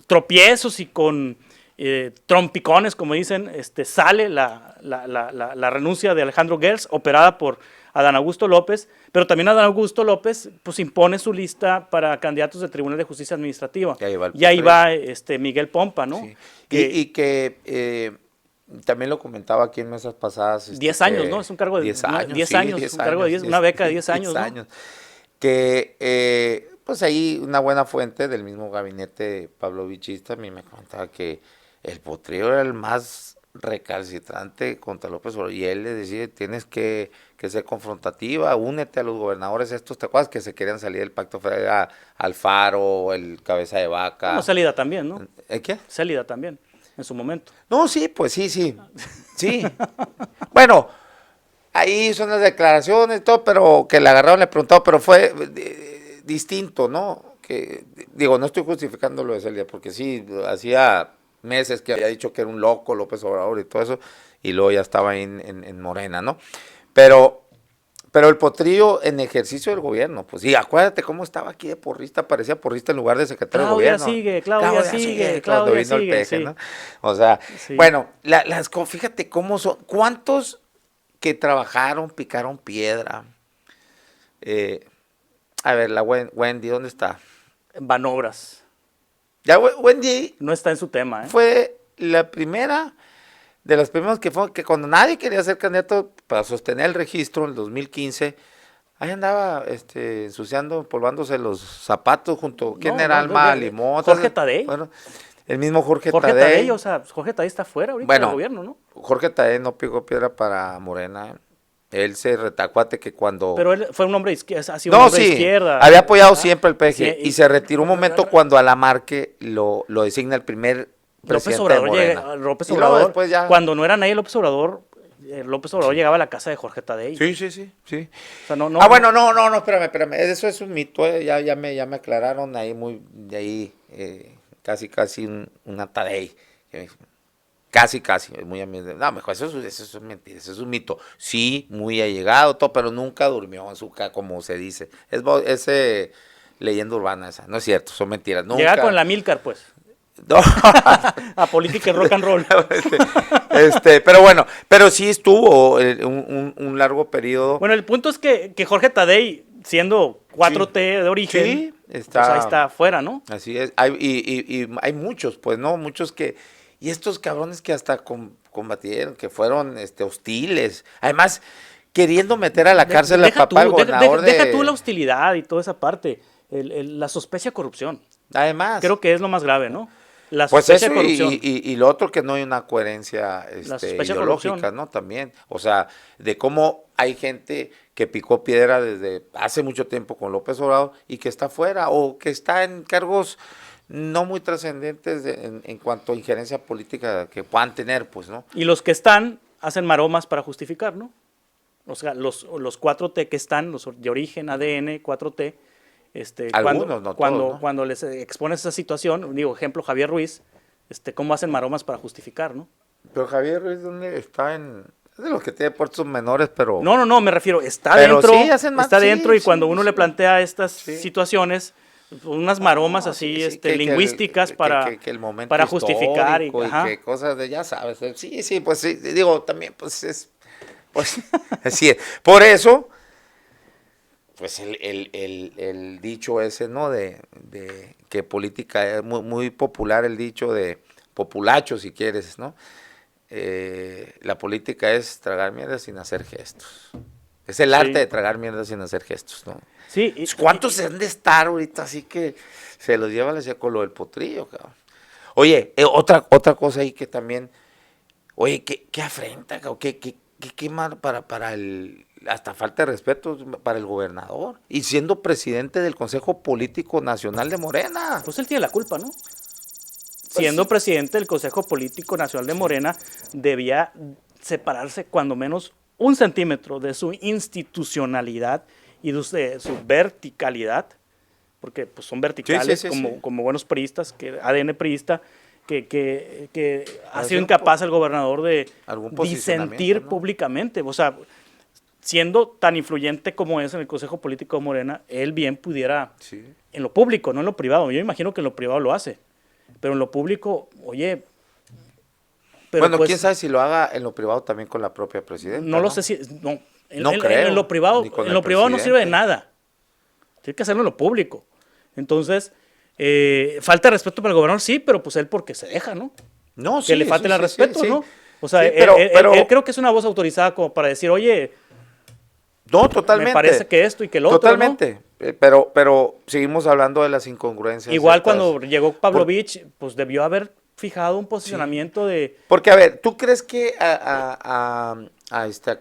tropiezos y con trompicones, como dicen, sale la renuncia de Alejandro Gertz, operada por Adán Augusto López, pero también Adán Augusto López pues impone su lista para candidatos del Tribunal de Justicia Administrativa. Y ahí va Miguel Pompa, ¿no? Sí. Que también lo comentaba aquí en mesas pasadas. 10 años, ¿no? Es un cargo de 10 años, un cargo de 10, una beca de 10 años, 10 años. Que pues ahí una buena fuente del mismo gabinete pavlovichista a mí me comentaba que el potrillo era el más recalcitrante contra López Obrador, y él le decía, tienes que ser confrontativa, únete a los gobernadores estos, ¿te acuerdas que se querían salir del pacto federal? Alfaro, el Cabeza de Vaca. Bueno, Célida también, ¿no? ¿Qué? Célida también, en su momento. No, sí, pues sí. Bueno, ahí son las declaraciones y todo, pero que le agarraron, le preguntaron, pero fue distinto, ¿no? Que, digo, no estoy justificando lo de Celia, porque sí, hacía meses que había dicho que era un loco López Obrador y todo eso, y luego ya estaba ahí en Morena, ¿no? Pero, pero el Potrillo en ejercicio del gobierno, pues sí, acuérdate cómo estaba aquí de porrista, parecía porrista en lugar de secretario de Claudia gobierno. sigue, Claudia sigue, Cuando Claudia vino el sigue, peje, sí, ¿no? O sea, sí. bueno, fíjate cómo son, cuántos que trabajaron, picaron piedra. Eh, a ver, la Wendy, ¿dónde está? Banobras. Ya Wendy No está en su tema, ¿eh? fue la primera, de las primeras que fue, que cuando nadie quería ser candidato para sostener el registro en el 2015, ahí andaba ensuciando, empolvándose los zapatos junto, ¿quién No, era no, Alma Limón? Jorge Tadei. Bueno, el mismo Jorge Jorge Tadei, Tadei. o sea, Jorge Tadei está fuera ahorita del Bueno, gobierno, ¿no? Jorge Tadei no pegó piedra para Morena. Él se retacuate que cuando... Pero él fue un hombre de izquierda, ha sido un No, hombre de sí, izquierda. había apoyado Ajá. siempre al Sí, PG y se retiró un momento cuando a la Marque lo designa el primer López presidente de Obrador Morena. López Y luego Obrador, después ya... cuando no era nadie López Obrador Sí. llegaba a la casa de Jorge Tadei. Sí, sí, sí, sí. O sea, no, Ah, no, bueno, no, espérame. Eso es un mito, ya me aclararon ahí de ahí, casi una Tadei. Casi, muy amigo. No, mejor, eso es mentira, eso es un mito. Sí, muy allegado, todo, pero nunca durmió en su casa, como se dice. Es leyenda urbana esa, no es cierto, son mentiras. llegaba con Nunca. la Milcar, pues, No. a política y rock and roll. Pero bueno, pero sí estuvo un largo periodo. Bueno, el punto es que Jorge Tadei, siendo 4T de origen, Sí, pues ahí está afuera, ¿no? así es. Y hay muchos, pues, ¿no? Muchos que. Y estos cabrones que hasta combatieron, que fueron hostiles. Además, queriendo meter a la cárcel al papá al gobernador deja tú la hostilidad y toda esa parte, la sospecha de corrupción. Además. Creo que es lo más grave, ¿no? La Pues sospecha eso de corrupción. y lo otro que no hay una coherencia La sospecha de ideológica, corrupción. ¿no? También, o sea, de cómo hay gente que picó piedra desde hace mucho tiempo con López Obrador y que está fuera o que está en cargos no muy trascendentes en cuanto a injerencia política que puedan tener, pues, ¿no? Y los que están hacen maromas para justificar, ¿no? O sea, los 4T que están, los de origen, ADN, 4T, Algunos, no todos, ¿no? cuando les expones esa situación, digo, ejemplo, Javier Ruiz, cómo hacen maromas para justificar, ¿no? Pero Javier Ruiz, ¿dónde está es de los que tiene puestos menores, pero... No, me refiero, está Pero dentro, sí, hacen más, está sí, dentro y cuando sí, uno sí. le plantea estas Sí. situaciones, unas maromas No, así, sí, que lingüísticas que el momento para justificar histórico y ajá. que cosas de, ya sabes, sí, pues sí, digo, también, pues, así es. Por eso, pues el dicho ese, ¿no? De que política es muy, muy popular el dicho de populacho, si quieres, ¿no? La política es tragar mierda sin hacer gestos. Es el arte Sí. de tragar mierda sin hacer gestos, ¿no? Sí, ¿Cuántos se han de estar ahorita así que se los lleva con lo del potrillo, cabrón? Oye, otra cosa ahí que también, oye, qué afrenta, cabrón, qué mal para hasta falta de respeto para el gobernador y siendo presidente del Consejo Político Nacional de Morena. pues él tiene la culpa, ¿no? Siendo sí. presidente del Consejo Político Nacional de Morena, debía separarse cuando menos 1 centímetro de su institucionalidad y de su verticalidad, porque pues, son verticales Sí. como buenos priistas, que ADN priista, que ha sido Algún incapaz el gobernador de algún disentir posicionamiento, ¿no? públicamente. O sea, siendo tan influyente como es en el Consejo Político de Morena, él bien pudiera, Sí. en lo público, no en lo privado. Yo imagino que en lo privado lo hace. Pero en lo público, oye, pero Bueno, pues, quién sabe si lo haga en lo privado también con la propia presidenta. no lo sé si, no, No creo, en lo privado, ni con en el lo privado no sirve de presidente. nada. Tiene que hacerlo en lo público. Entonces, falta de respeto para el gobernador, sí, pero pues él porque se deja, ¿no? No, Que le falte el respeto, ¿no? O sea, Sí, pero él creo que es una voz autorizada como para decir, oye, no, totalmente. me parece que esto y que lo otro, totalmente. Pero seguimos hablando de las incongruencias. Igual estas. cuando llegó Pavlovich, pues debió haber fijado un posicionamiento de... Porque, a ver, ¿tú crees que a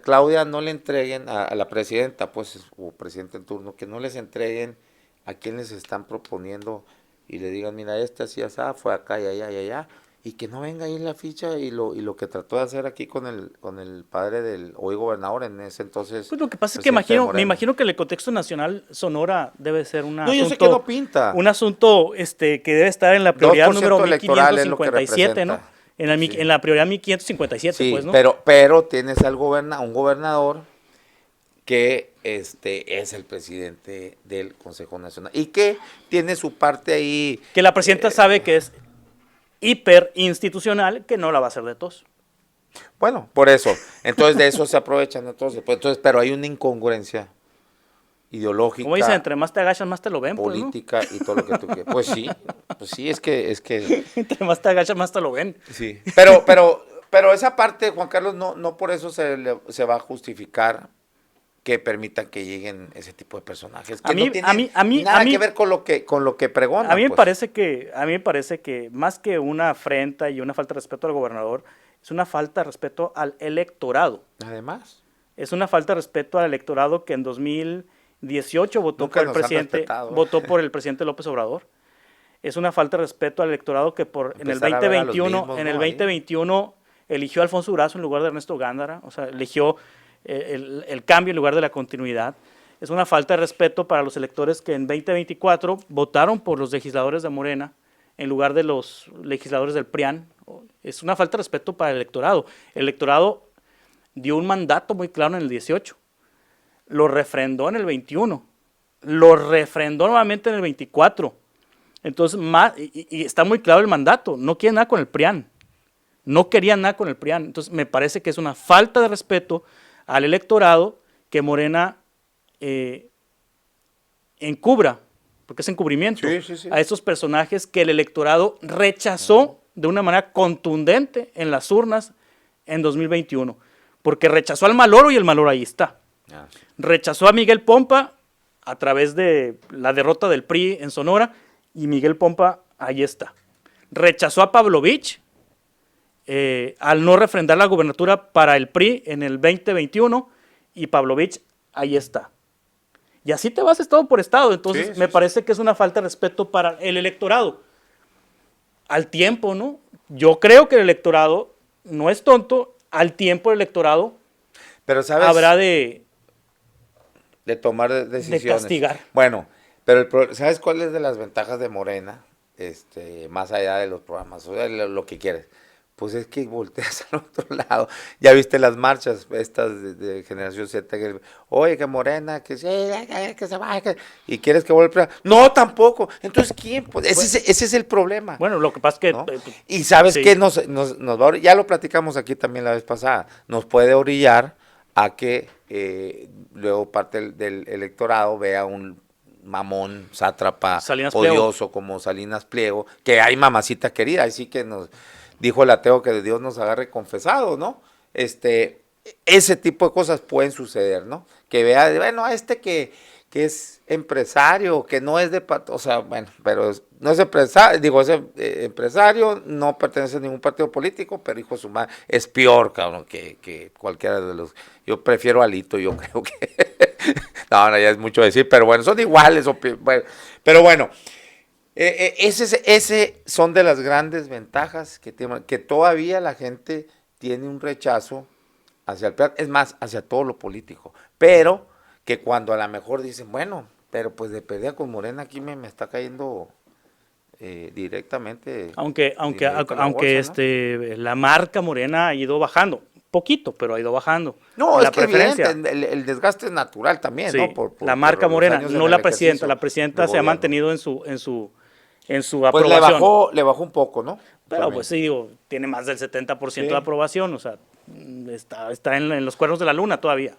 Claudia no le entreguen, a la presidenta, pues, o presidente en turno, que no les entreguen a quien les están proponiendo y le digan, mira, esta sí, esa fue acá y allá y allá, y que no venga ahí la ficha y lo que trató de hacer aquí con el padre del hoy gobernador en ese entonces. Pues lo que pasa es que me imagino que el contexto nacional Sonora debe ser un No, yo sé que no pinta. un asunto que debe estar en la prioridad número 1557, ¿no? representa. En la prioridad 1557, Sí, pues, ¿no? pero tienes un gobernador que es el presidente del Consejo Nacional y que tiene su parte ahí. Que la presidenta sabe que es hiperinstitucional, que no la va a hacer de tos. Bueno, por eso. Entonces de eso se aprovechan. Entonces, pero hay una incongruencia ideológica. Como dicen, entre más te agachas, más te lo ven. Política, pues, ¿no? Y todo lo que tú quieras. Pues sí, es que. Entre más te agachas, más te lo ven. Sí. Pero esa parte, Juan Carlos, no por eso se va a justificar que permitan que lleguen ese tipo de personajes que no tienen nada que ver con lo que pregonan. A mí me parece que más que una afrenta y una falta de respeto al gobernador, es una falta de respeto al electorado. Además. Es una falta de respeto al electorado que en 2018 votó por el presidente López Obrador. Es una falta de respeto al electorado que en el 2021 eligió a Alfonso Durazo en lugar de Ernesto Gándara, o sea, eligió el cambio en lugar de la continuidad. Es una falta de respeto para los electores que en 2024 votaron por los legisladores de Morena en lugar de los legisladores del PRIAN. Es una falta de respeto para el electorado. El electorado dio un mandato muy claro en el 18, lo refrendó en el 21, lo refrendó nuevamente en el 24. Entonces, y está muy claro el mandato, no quiere nada con el PRIAN, no quería nada con el PRIAN. Entonces, me parece que es una falta de respeto al electorado que Morena encubra, porque es encubrimiento, a esos personajes que el electorado rechazó de una manera contundente en las urnas en 2021, porque rechazó al Maloro y el Maloro ahí está. Rechazó a Miguel Pompa a través de la derrota del PRI en Sonora y Miguel Pompa ahí está. Rechazó a Pavlovich al no refrendar la gubernatura para el PRI en el 2021 y Pavlovich ahí está. Y así te vas estado por estado. Entonces me parece que es una falta de respeto para el electorado. Al tiempo, ¿no? Yo creo que el electorado no es tonto. Al tiempo el electorado habrá de tomar decisiones. De castigar. Bueno, pero ¿sabes cuál es de las ventajas de Morena? Más allá de los programas, o sea, lo que quieres. Pues es que volteas al otro lado. Ya viste las marchas estas de Generación Z, oye, que Morena, que se vaya, y quieres que vuelva. No, tampoco. Entonces, ¿quién? Pues ese es el problema. Bueno, lo que pasa es que... ¿no? Y ¿sabes qué? Nos va ya lo platicamos aquí también la vez pasada, nos puede orillar a que luego parte del electorado vea un mamón, sátrapa, odioso como Salinas Pliego, que hay mamacita querida, así que nos... Dijo el ateo que Dios nos agarre confesado, ¿no? Ese tipo de cosas pueden suceder, ¿no? Que vea, bueno, que es empresario, que no es o sea, bueno, pero no es empresario, es empresario, no pertenece a ningún partido político, pero hijo de su madre, es peor, cabrón, que cualquiera de los, yo prefiero a Alito, yo creo que, no, ya es mucho decir, pero bueno, son iguales, bueno, pero bueno, ese son de las grandes ventajas que todavía la gente tiene un rechazo hacia el PRI, es más, hacia todo lo político, pero que cuando a lo mejor dicen, bueno, pero pues de pelea con Morena aquí me está cayendo directamente. Aunque bolsa, ¿no? La marca Morena ha ido bajando, poquito, pero ha ido bajando. No, es que preferencia. El desgaste es natural también, sí, ¿no? La marca Morena, no la presidenta. La presidenta se ha mantenido en su aprobación. Pues le bajó un poco, ¿no? Pero también. Pues sí, digo, tiene más del 70% de aprobación, o sea, está en los cuernos de la luna todavía.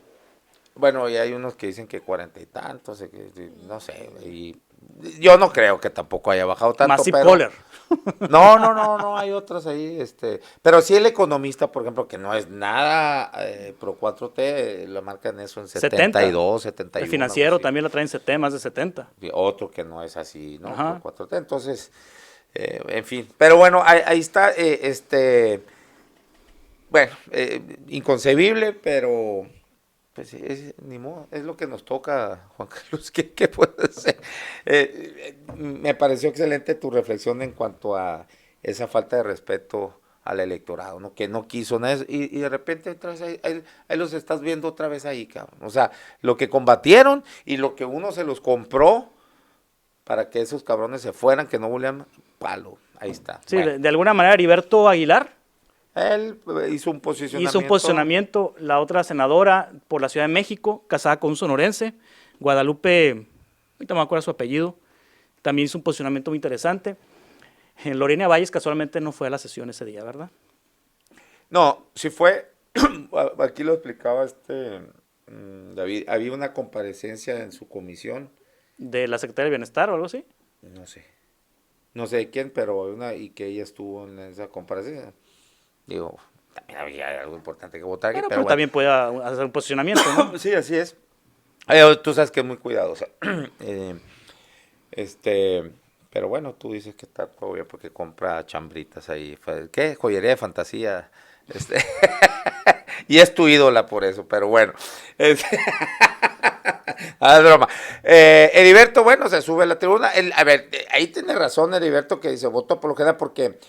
Bueno, y hay unos que dicen que 40 y tantos, no sé, y yo no creo que tampoco haya bajado tanto. Massive Caller. No, hay otros ahí, pero sí el economista, por ejemplo, que no es nada pro 4T, lo marcan eso en 72, 71. El Financiero también la trae en más de 70. Y otro que no es así, ¿no? Pro 4T, entonces, en fin, pero bueno, ahí está, bueno, inconcebible, pero... Pues ni modo, es lo que nos toca, Juan Carlos, ¿qué puede ser? Me pareció excelente tu reflexión en cuanto a esa falta de respeto al electorado, ¿no? Que no quiso nada, y de repente otra vez ahí los estás viendo otra vez ahí, cabrón. O sea, lo que combatieron y lo que uno se los compró para que esos cabrones se fueran, que no volvían, palo, ahí está. Sí, Bueno, de alguna manera Heriberto Aguilar él hizo un posicionamiento, la otra senadora por la Ciudad de México, casada con un sonorense, Guadalupe, ahorita me acuerdo su apellido, también hizo un posicionamiento muy interesante. Lorena Valles casualmente no fue a la sesión ese día, ¿verdad? No, si fue, aquí lo explicaba David, había una comparecencia en su comisión, De la Secretaría de Bienestar o algo así. no sé de quién, pero y que ella estuvo en esa comparecencia. Digo, también había algo importante que votar aquí, Bueno, pero pero bueno. también puede hacer un posicionamiento, ¿no? Sí, así es. Tú sabes que es muy cuidadosa. Eh, este, pero bueno, tú dices que está todo bien porque compra chambritas ahí. ¿Qué? Joyería de fantasía. Este, y es tu ídola por eso, pero bueno. Es broma. Heriberto, bueno, se sube a la tribuna. A ver, ahí tiene razón Heriberto que dice, voto por lo general porque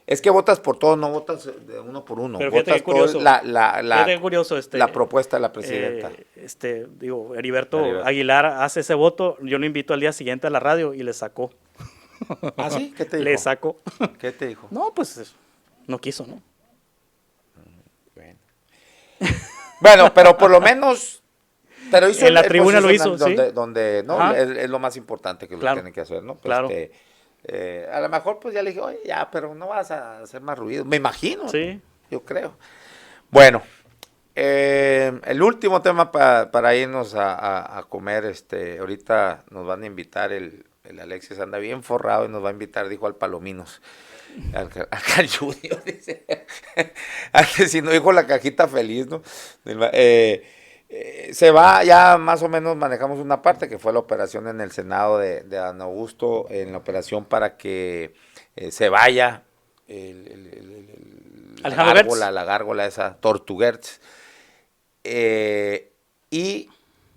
es que votas por todo, no votas de uno por uno. Pero fíjate Votas qué curioso. por Fíjate qué curioso, la propuesta de la presidenta. digo, Heriberto Heriberto. Aguilar hace ese voto, yo lo invito al día siguiente a la radio y le sacó. ¿Ah, sí? ¿Qué te dijo? Le sacó. ¿Qué te dijo? No, pues no quiso, ¿no? Bueno. Bueno, pero por lo menos. Pero hizo En la tribuna lo hizo, donde sí. no, es lo más importante que lo Claro. tienen que hacer, ¿no? Pues, Claro. A lo mejor pues ya le dije, oye, ya, pero no vas a hacer más ruido. Me imagino, Sí. yo creo. Bueno, el último tema para irnos a comer, ahorita nos van a invitar, el Alexis anda bien forrado y nos va a invitar, dijo al Palominos. Al Junior, dice. Antes si no dijo la cajita feliz, ¿no? Se va, ya más o menos manejamos una parte que fue la operación en el Senado de Adán Augusto, en la operación para que se vaya la gárgola esa, Tortuguerts, y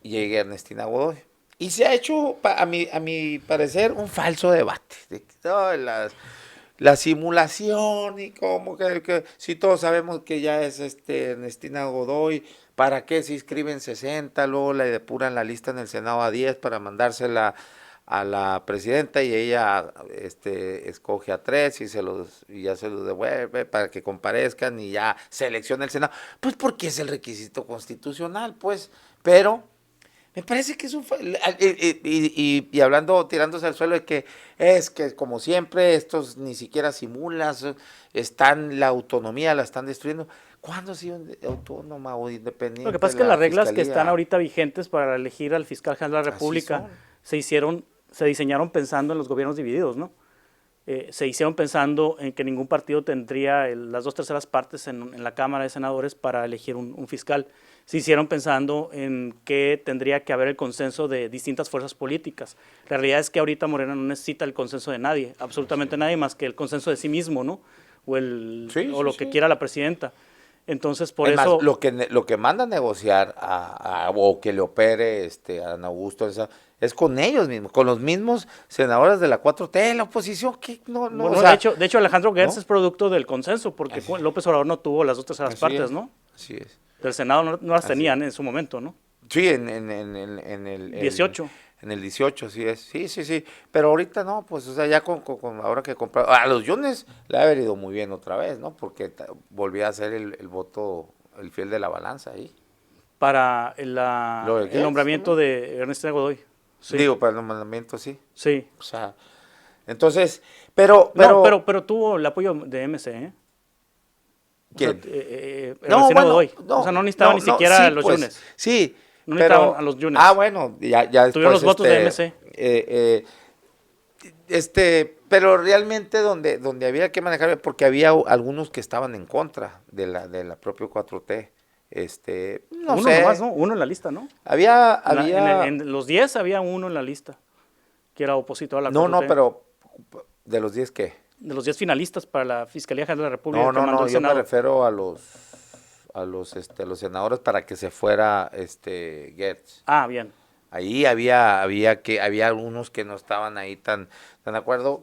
llegue Ernestina Godoy. Y se ha hecho, a mi parecer, un falso debate. De que, no, la simulación y como que si todos sabemos que ya es Ernestina Godoy, ¿para qué se inscriben 60? Luego la depuran la lista en el Senado a 10 para mandársela a la presidenta y ella escoge a 3 y ya se los devuelve para que comparezcan y ya selecciona el Senado. Pues porque es el requisito constitucional, pues, pero me parece que es y hablando, tirándose al suelo de que es que como siempre estos ni siquiera simulas, la autonomía la están destruyendo. ¿Cuándo ha sido autónoma o independiente? Lo que pasa es que las reglas que están ahorita vigentes para elegir al fiscal general de la República se diseñaron pensando en los gobiernos divididos, ¿no? Se hicieron pensando en que ningún partido tendría las 2/3 partes en la Cámara de Senadores para elegir un fiscal. Se hicieron pensando en que tendría que haber el consenso de distintas fuerzas políticas. La realidad es que ahorita Morena no necesita el consenso de nadie, absolutamente nadie más que el consenso de sí mismo, ¿no? O lo que quiera la presidenta. Entonces, por eso... Más, lo que manda a negociar o que le opere a Adán Augusto es con ellos mismos, con los mismos senadores de la 4T, la oposición, que no, Bueno, o sea, de hecho, Alejandro Gertz ¿no? es producto del consenso, porque López Obrador no tuvo las 2/3 partes, ¿no? Así es. Del Senado no las tenían en su momento, ¿no? Sí, en el 18. En el 18, sí es. Sí. Pero ahorita no, pues, o sea, ya ahora que compraron. A los Yunes le ha ido muy bien otra vez, ¿no? Porque volvía a ser el voto, el fiel de la balanza ahí. Para el nombramiento de Ernestina Godoy. Sí. Digo, para el nombramiento, sí. Sí. O sea, entonces, pero tuvo el apoyo de MC, ¿eh? ¿Quién? Ernestina Godoy. O sea, no necesitaba ni siquiera a los pues, Yunes. Sí, no necesitaban a los Yunes. Ah, bueno, ya después. Tuvieron los votos de MC. Pero realmente donde había que manejar, porque había algunos que estaban en contra de la propia 4T. No uno sé. nomás, ¿no? Uno en la lista, ¿no? Había en los 10 había uno en la lista que era opositor a la 4T. No, pero ¿de los 10 qué? De los 10 finalistas para la Fiscalía General de la República. No, yo me refiero a los senadores para que se fuera Gertz. Ah, bien. Ahí había algunos que no estaban ahí tan de acuerdo,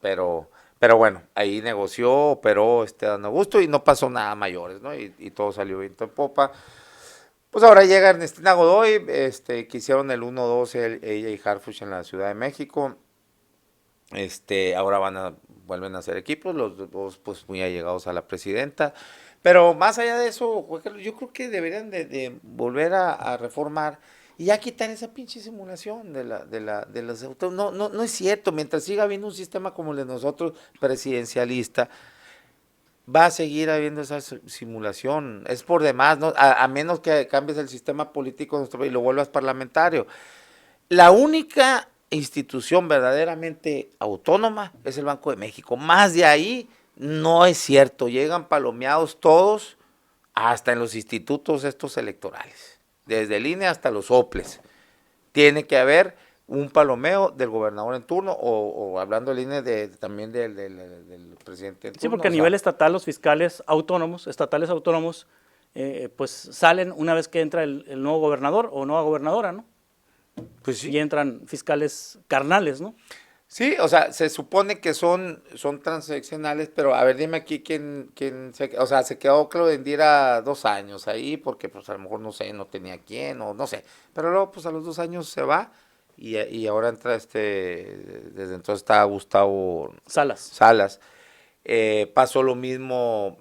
pero bueno, ahí negoció, operó Dan Augusto y no pasó nada mayores, ¿no? Y todo salió viento en popa. Pues ahora llega Ernestina Godoy, que hicieron el 1-2 ella y Harfuch en la Ciudad de México. Ahora vuelven a ser equipos, los dos pues muy allegados a la presidenta. Pero más allá de eso, yo creo que deberían de volver a reformar y ya quitar esa pinche simulación de las autos. No es cierto, mientras siga habiendo un sistema como el de nosotros, presidencialista, va a seguir habiendo esa simulación. Es por demás, ¿no? A menos que cambies el sistema político y lo vuelvas parlamentario. La única institución verdaderamente autónoma es el Banco de México. Más de ahí no es cierto. Llegan palomeados todos, hasta en los institutos estos electorales. Desde el INE hasta los OPLES. Tiene que haber un palomeo del gobernador en turno o hablando del INE también del presidente en turno. Sí, porque a nivel estatal los fiscales autónomos, pues salen una vez que entra el nuevo gobernador o nueva gobernadora, ¿no? Pues sí. Y entran fiscales carnales, ¿no? Sí, o sea, se supone que son transaccionales, pero a ver, dime aquí quién se quedó Claudendira 2 años ahí, porque pues a lo mejor no sé, no tenía quién, o no sé, pero luego pues a los 2 años se va, y ahora entra desde entonces está Gustavo Salas. Pasó lo mismo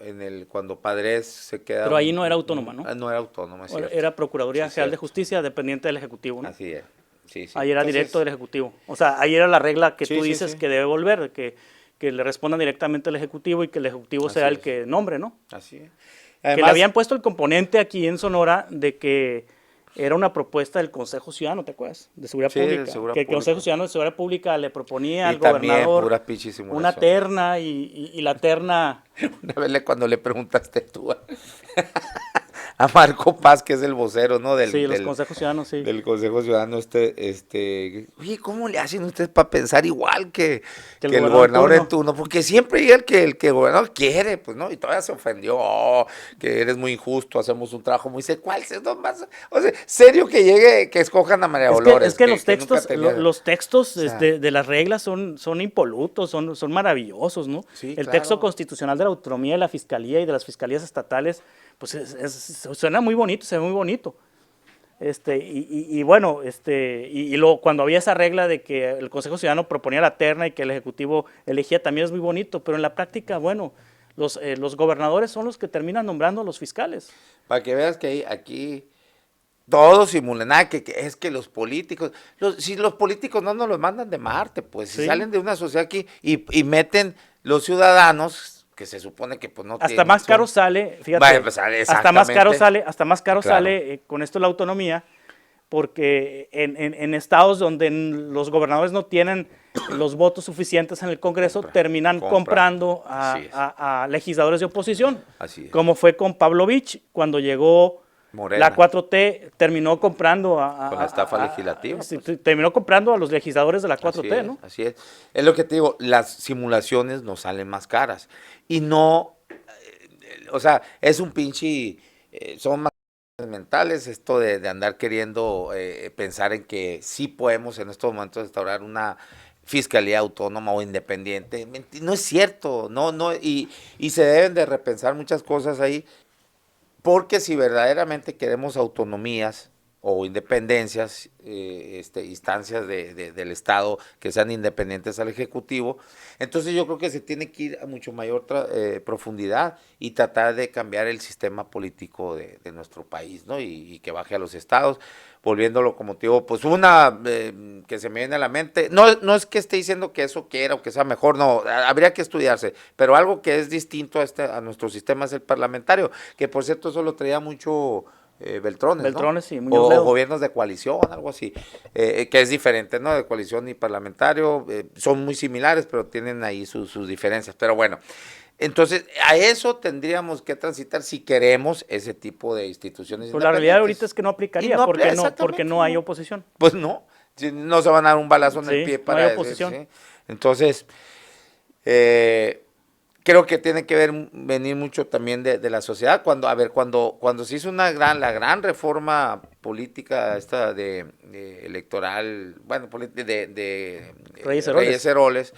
cuando Padres se queda. Pero ahí no era autónoma, ¿no? No era autónoma, es cierto. Era Procuraduría Sí, General de Justicia, dependiente del Ejecutivo, ¿no? Así es. Sí. Ahí era directo del Ejecutivo. O sea, ahí era la regla que tú dices sí. que debe volver, que le respondan directamente al Ejecutivo y que el Ejecutivo sea el que nombre, ¿no? Así es. Además, que le habían puesto el componente aquí en Sonora de que era una propuesta del Consejo Ciudadano, ¿te acuerdas? De Seguridad Pública. Que el Consejo Ciudadano de Seguridad Pública le proponía al gobernador una terna y la terna... Una vez cuando le preguntaste tú a Marco Paz, que es el vocero, ¿no? Los consejos ciudadanos, sí. Del Consejo Ciudadano, oye, ¿cómo le hacen ustedes para pensar igual que el gobernador en turno? Porque siempre llega el que el gobernador quiere, pues, ¿no? Y todavía se ofendió, que eres muy injusto, hacemos un trabajo muy ¿cuál? O sea, serio que llegue, que escojan a María Dolores. Es que los textos o sea, de las reglas son impolutos, son maravillosos, ¿no? Sí, el texto constitucional de la autonomía de la Fiscalía y de las Fiscalías estatales, pues suena muy bonito, se ve muy bonito. Bueno, luego cuando había esa regla de que el Consejo Ciudadano proponía la terna y que el Ejecutivo elegía, también es muy bonito, pero en la práctica, bueno, los gobernadores son los que terminan nombrando a los fiscales. Para que veas que aquí todos simulan, que es que los políticos, si los políticos no nos los mandan de Marte, pues si salen de una sociedad aquí y meten los ciudadanos, que se supone que pues no hasta tienen, más caro sale, fíjate, pues, hasta más caro sale con esto la autonomía, porque en estados donde los gobernadores no tienen los votos suficientes en el Congreso, terminan comprando a legisladores de oposición, como fue con Pavlovich cuando llegó Morena. La 4T terminó comprando con la estafa legislativa. Pues. Terminó comprando a los legisladores de la 4T, ¿no? Así es. Es lo que te digo, las simulaciones nos salen más caras. Y no, o sea, es un pinche, son más mentales esto de andar queriendo pensar en que sí podemos en estos momentos instaurar una fiscalía autónoma o independiente. No es cierto, y se deben de repensar muchas cosas ahí. Porque si verdaderamente queremos autonomías o independencias, instancias del Estado que sean independientes al Ejecutivo, entonces yo creo que se tiene que ir a mucho mayor profundidad y tratar de cambiar el sistema político de nuestro país, ¿no? Y que baje a los estados, volviéndolo como te digo, pues que se me viene a la mente, no es que esté diciendo que eso quiera o que sea mejor, no, habría que estudiarse, pero algo que es distinto a nuestro sistema es el parlamentario, que por cierto eso lo traía mucho Beltrones, ¿no? Sí, o gobiernos de coalición, algo así, que es diferente, ¿no? De coalición y parlamentario, son muy similares, pero tienen ahí sus diferencias, pero bueno. Entonces, a eso tendríamos que transitar si queremos ese tipo de instituciones. Pero la realidad ahorita es que no aplicaría, porque no hay oposición. Pues no se van a dar un balazo en el pie para no hay oposición. ¿sí? Entonces, creo que tiene que venir mucho también de la sociedad. Cuando se hizo la gran reforma política esta de electoral, bueno, de Reyes Heroles,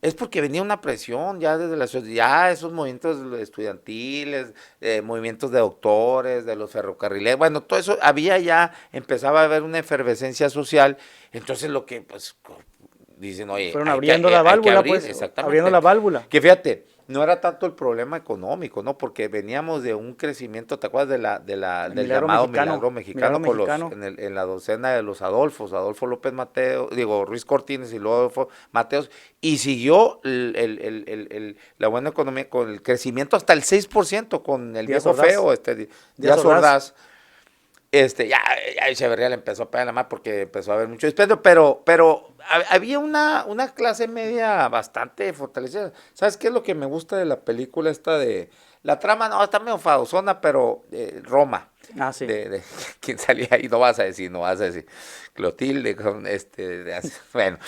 Es porque venía una presión ya desde la sociedad, ya esos movimientos estudiantiles, movimientos de doctores, de los ferrocarrileros, bueno, todo eso había ya, empezaba a haber una efervescencia social, entonces lo que, pues, dicen, oye, fueron abriendo la válvula, abrir, pues, exactamente. abriendo la válvula. Que fíjate, no era tanto el problema económico, ¿no? Porque veníamos de un crecimiento, ¿te acuerdas del llamado milagro mexicano, en la docena de los Adolfo López Mateo, digo, Ruiz Cortines y luego Adolfo Mateos, y siguió la buena economía con el crecimiento hasta el 6% con el Díaz viejo Ordaz. feo, Díaz Ordaz. Ya Echeverría le empezó a pegar la mano porque empezó a haber mucho despedo, pero había una clase media bastante fortalecida. ¿Sabes qué es lo que me gusta de la película esta de... La trama no, está medio fadosona, pero Roma. Ah, sí. ¿Quién salía ahí? No vas a decir. Clotilde, bueno,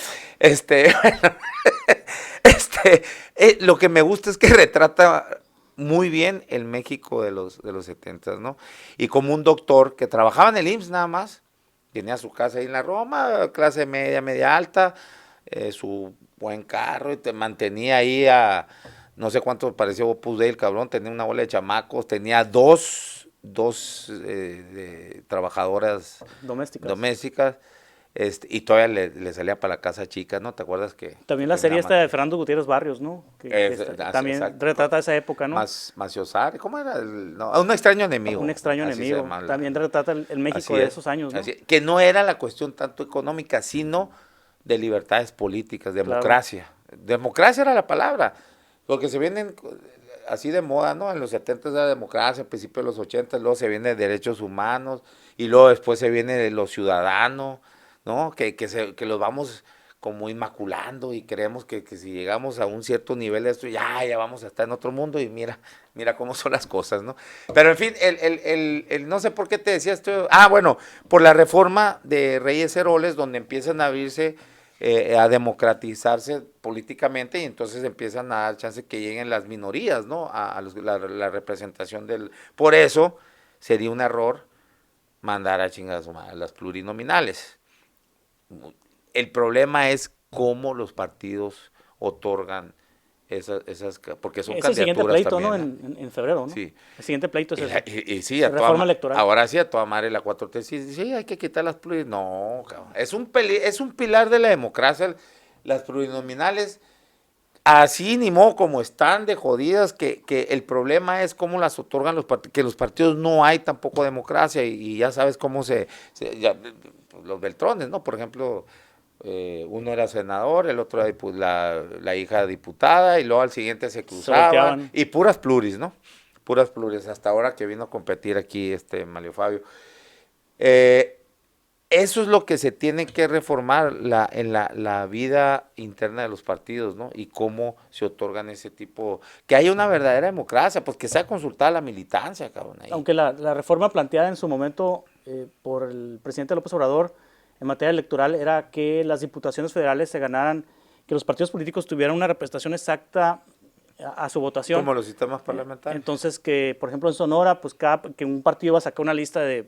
lo que me gusta es que retrata muy bien el México de los 70, ¿no? Y como un doctor que trabajaba en el IMSS nada más, tenía su casa ahí en la Roma, clase media alta, su buen carro, y te mantenía ahí a, no sé cuánto pareció Opus Dei el cabrón, tenía una bola de chamacos, tenía dos trabajadoras domésticas, y todavía le salía para la casa chica, ¿no? ¿Te acuerdas que? También la serie esta de Fernando Gutiérrez Barrios, ¿no? También exacto. retrata esa época, ¿no? Maciosar, ¿cómo era? Un extraño enemigo. Un extraño enemigo. También retrata el México de esos años, ¿no? Que no era la cuestión tanto económica, sino de libertades políticas, democracia. Claro. Democracia era la palabra. Lo que se viene así de moda, ¿no? En los 70 era democracia, al principio de los 80, luego se viene de derechos humanos, y luego después se viene de los ciudadanos, ¿no? Que los vamos como inmaculando y creemos que si llegamos a un cierto nivel de esto, ya vamos a estar en otro mundo, y mira cómo son las cosas, ¿no? Pero en fin, no sé por qué te decía esto, bueno, por la reforma de Reyes Heroles, donde empiezan a abrirse, a democratizarse políticamente, y entonces empiezan a dar chance que lleguen las minorías, ¿no? La representación del... Por eso sería un error mandar a chingar a su madre las plurinominales. El problema es cómo los partidos otorgan esas porque son candidaturas. El siguiente pleito, también, ¿no? En febrero, ¿no? Sí. El siguiente pleito es ese. Y sí, a reforma electoral. Ahora sí, a toda madre la 4T, sí, hay que quitar las plurinominales. No, cabrón. Es un pilar de la democracia, las plurinominales, así ni modo como están de jodidas, que el problema es cómo las otorgan los partidos, que los partidos no hay tampoco democracia, y ya sabes cómo los Beltrones, ¿no? Por ejemplo, uno era senador, el otro era la hija diputada, y luego al siguiente se cruzaban, y puras pluris, ¿no? Puras pluris, hasta ahora que vino a competir aquí Mario Fabio. Eso es lo que se tiene que reformar en la vida interna de los partidos, ¿no? Y cómo se otorgan ese tipo, que haya una verdadera democracia, pues que sea consultada la militancia, cabrón. Ahí. Aunque la reforma planteada en su momento por el presidente López Obrador en materia electoral era que las diputaciones federales se ganaran, que los partidos políticos tuvieran una representación exacta a su votación. Como los sistemas parlamentarios. Entonces, que por ejemplo en Sonora, pues que un partido va a sacar una lista de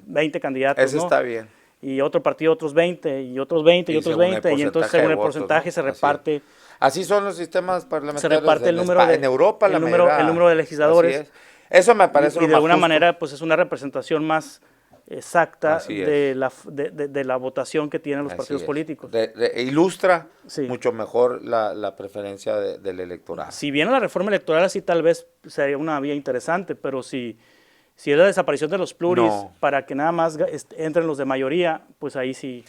20 candidatos, Eso, ¿no? Está bien. Y otro partido otros 20, y otros 20, y otros 20, y entonces según el porcentaje, ¿no? Se reparte. Así son los sistemas parlamentarios. Se reparte el número en Europa, el número de legisladores. Eso me parece y de alguna manera, pues es una representación más exacta de la votación que tienen los partidos políticos. Ilustra mucho mejor la preferencia del electorado. Si viene la reforma electoral, así tal vez sería una vía interesante, pero si es la desaparición de los pluris para que nada más entren los de mayoría, pues ahí sí.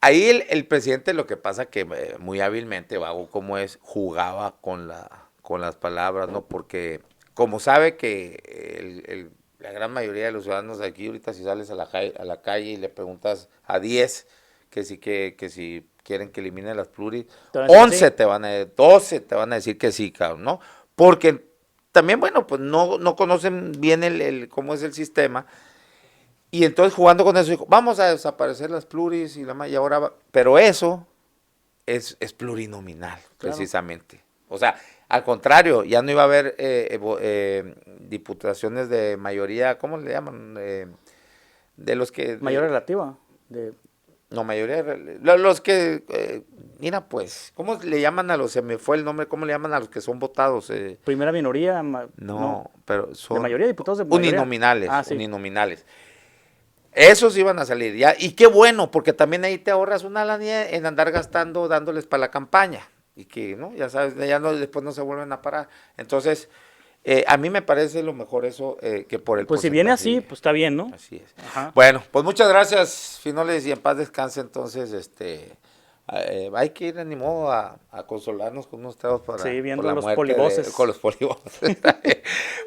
Ahí el presidente, lo que pasa que muy hábilmente, vago como es, jugaba con las palabras, ¿no? Porque como sabe que la gran mayoría de los ciudadanos de aquí, ahorita si sales a la calle y le preguntas a 10 que si quieren que eliminen las pluris, 11 te van a decir, 12 te van a decir que sí, cabrón, ¿no? Porque también, bueno, pues no conocen bien cómo es el sistema, y entonces jugando con eso dijo, vamos a desaparecer las pluris y ahora pero eso es plurinominal, claro. Precisamente. O sea, al contrario, ya no iba a haber diputaciones de mayoría, ¿cómo le llaman? De los que... Mayoría relativa. La mayoría, los que, mira pues, ¿cómo le llaman a los, se me fue el nombre, cómo le llaman a los que son votados? Primera minoría, No, pero son... De mayoría de diputados de mayoría. Uninominales, Sí. uninominales. Esos iban a salir, ya, y qué bueno, porque también ahí te ahorras una lana en andar gastando, dándoles para la campaña, y que, ¿no? Ya sabes, ya no, después no se vuelven a parar. Entonces, a mí me parece lo mejor eso que por el Pues si viene porcentaje. así, pues está bien, ¿no? Así es. Ajá. Bueno, pues muchas gracias, Finoles, y en paz descanse. Entonces, hay que ir, ni modo, a consolarnos con unos tragos para Sí, viendo por la los muerte polivoces. con los polivoces.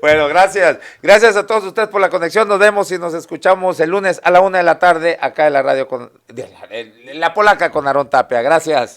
Bueno, gracias. Gracias a todos ustedes por la conexión. Nos vemos y nos escuchamos el lunes a la 1 de la tarde acá en la radio, en La Polaca con Aarón Tapia. Gracias.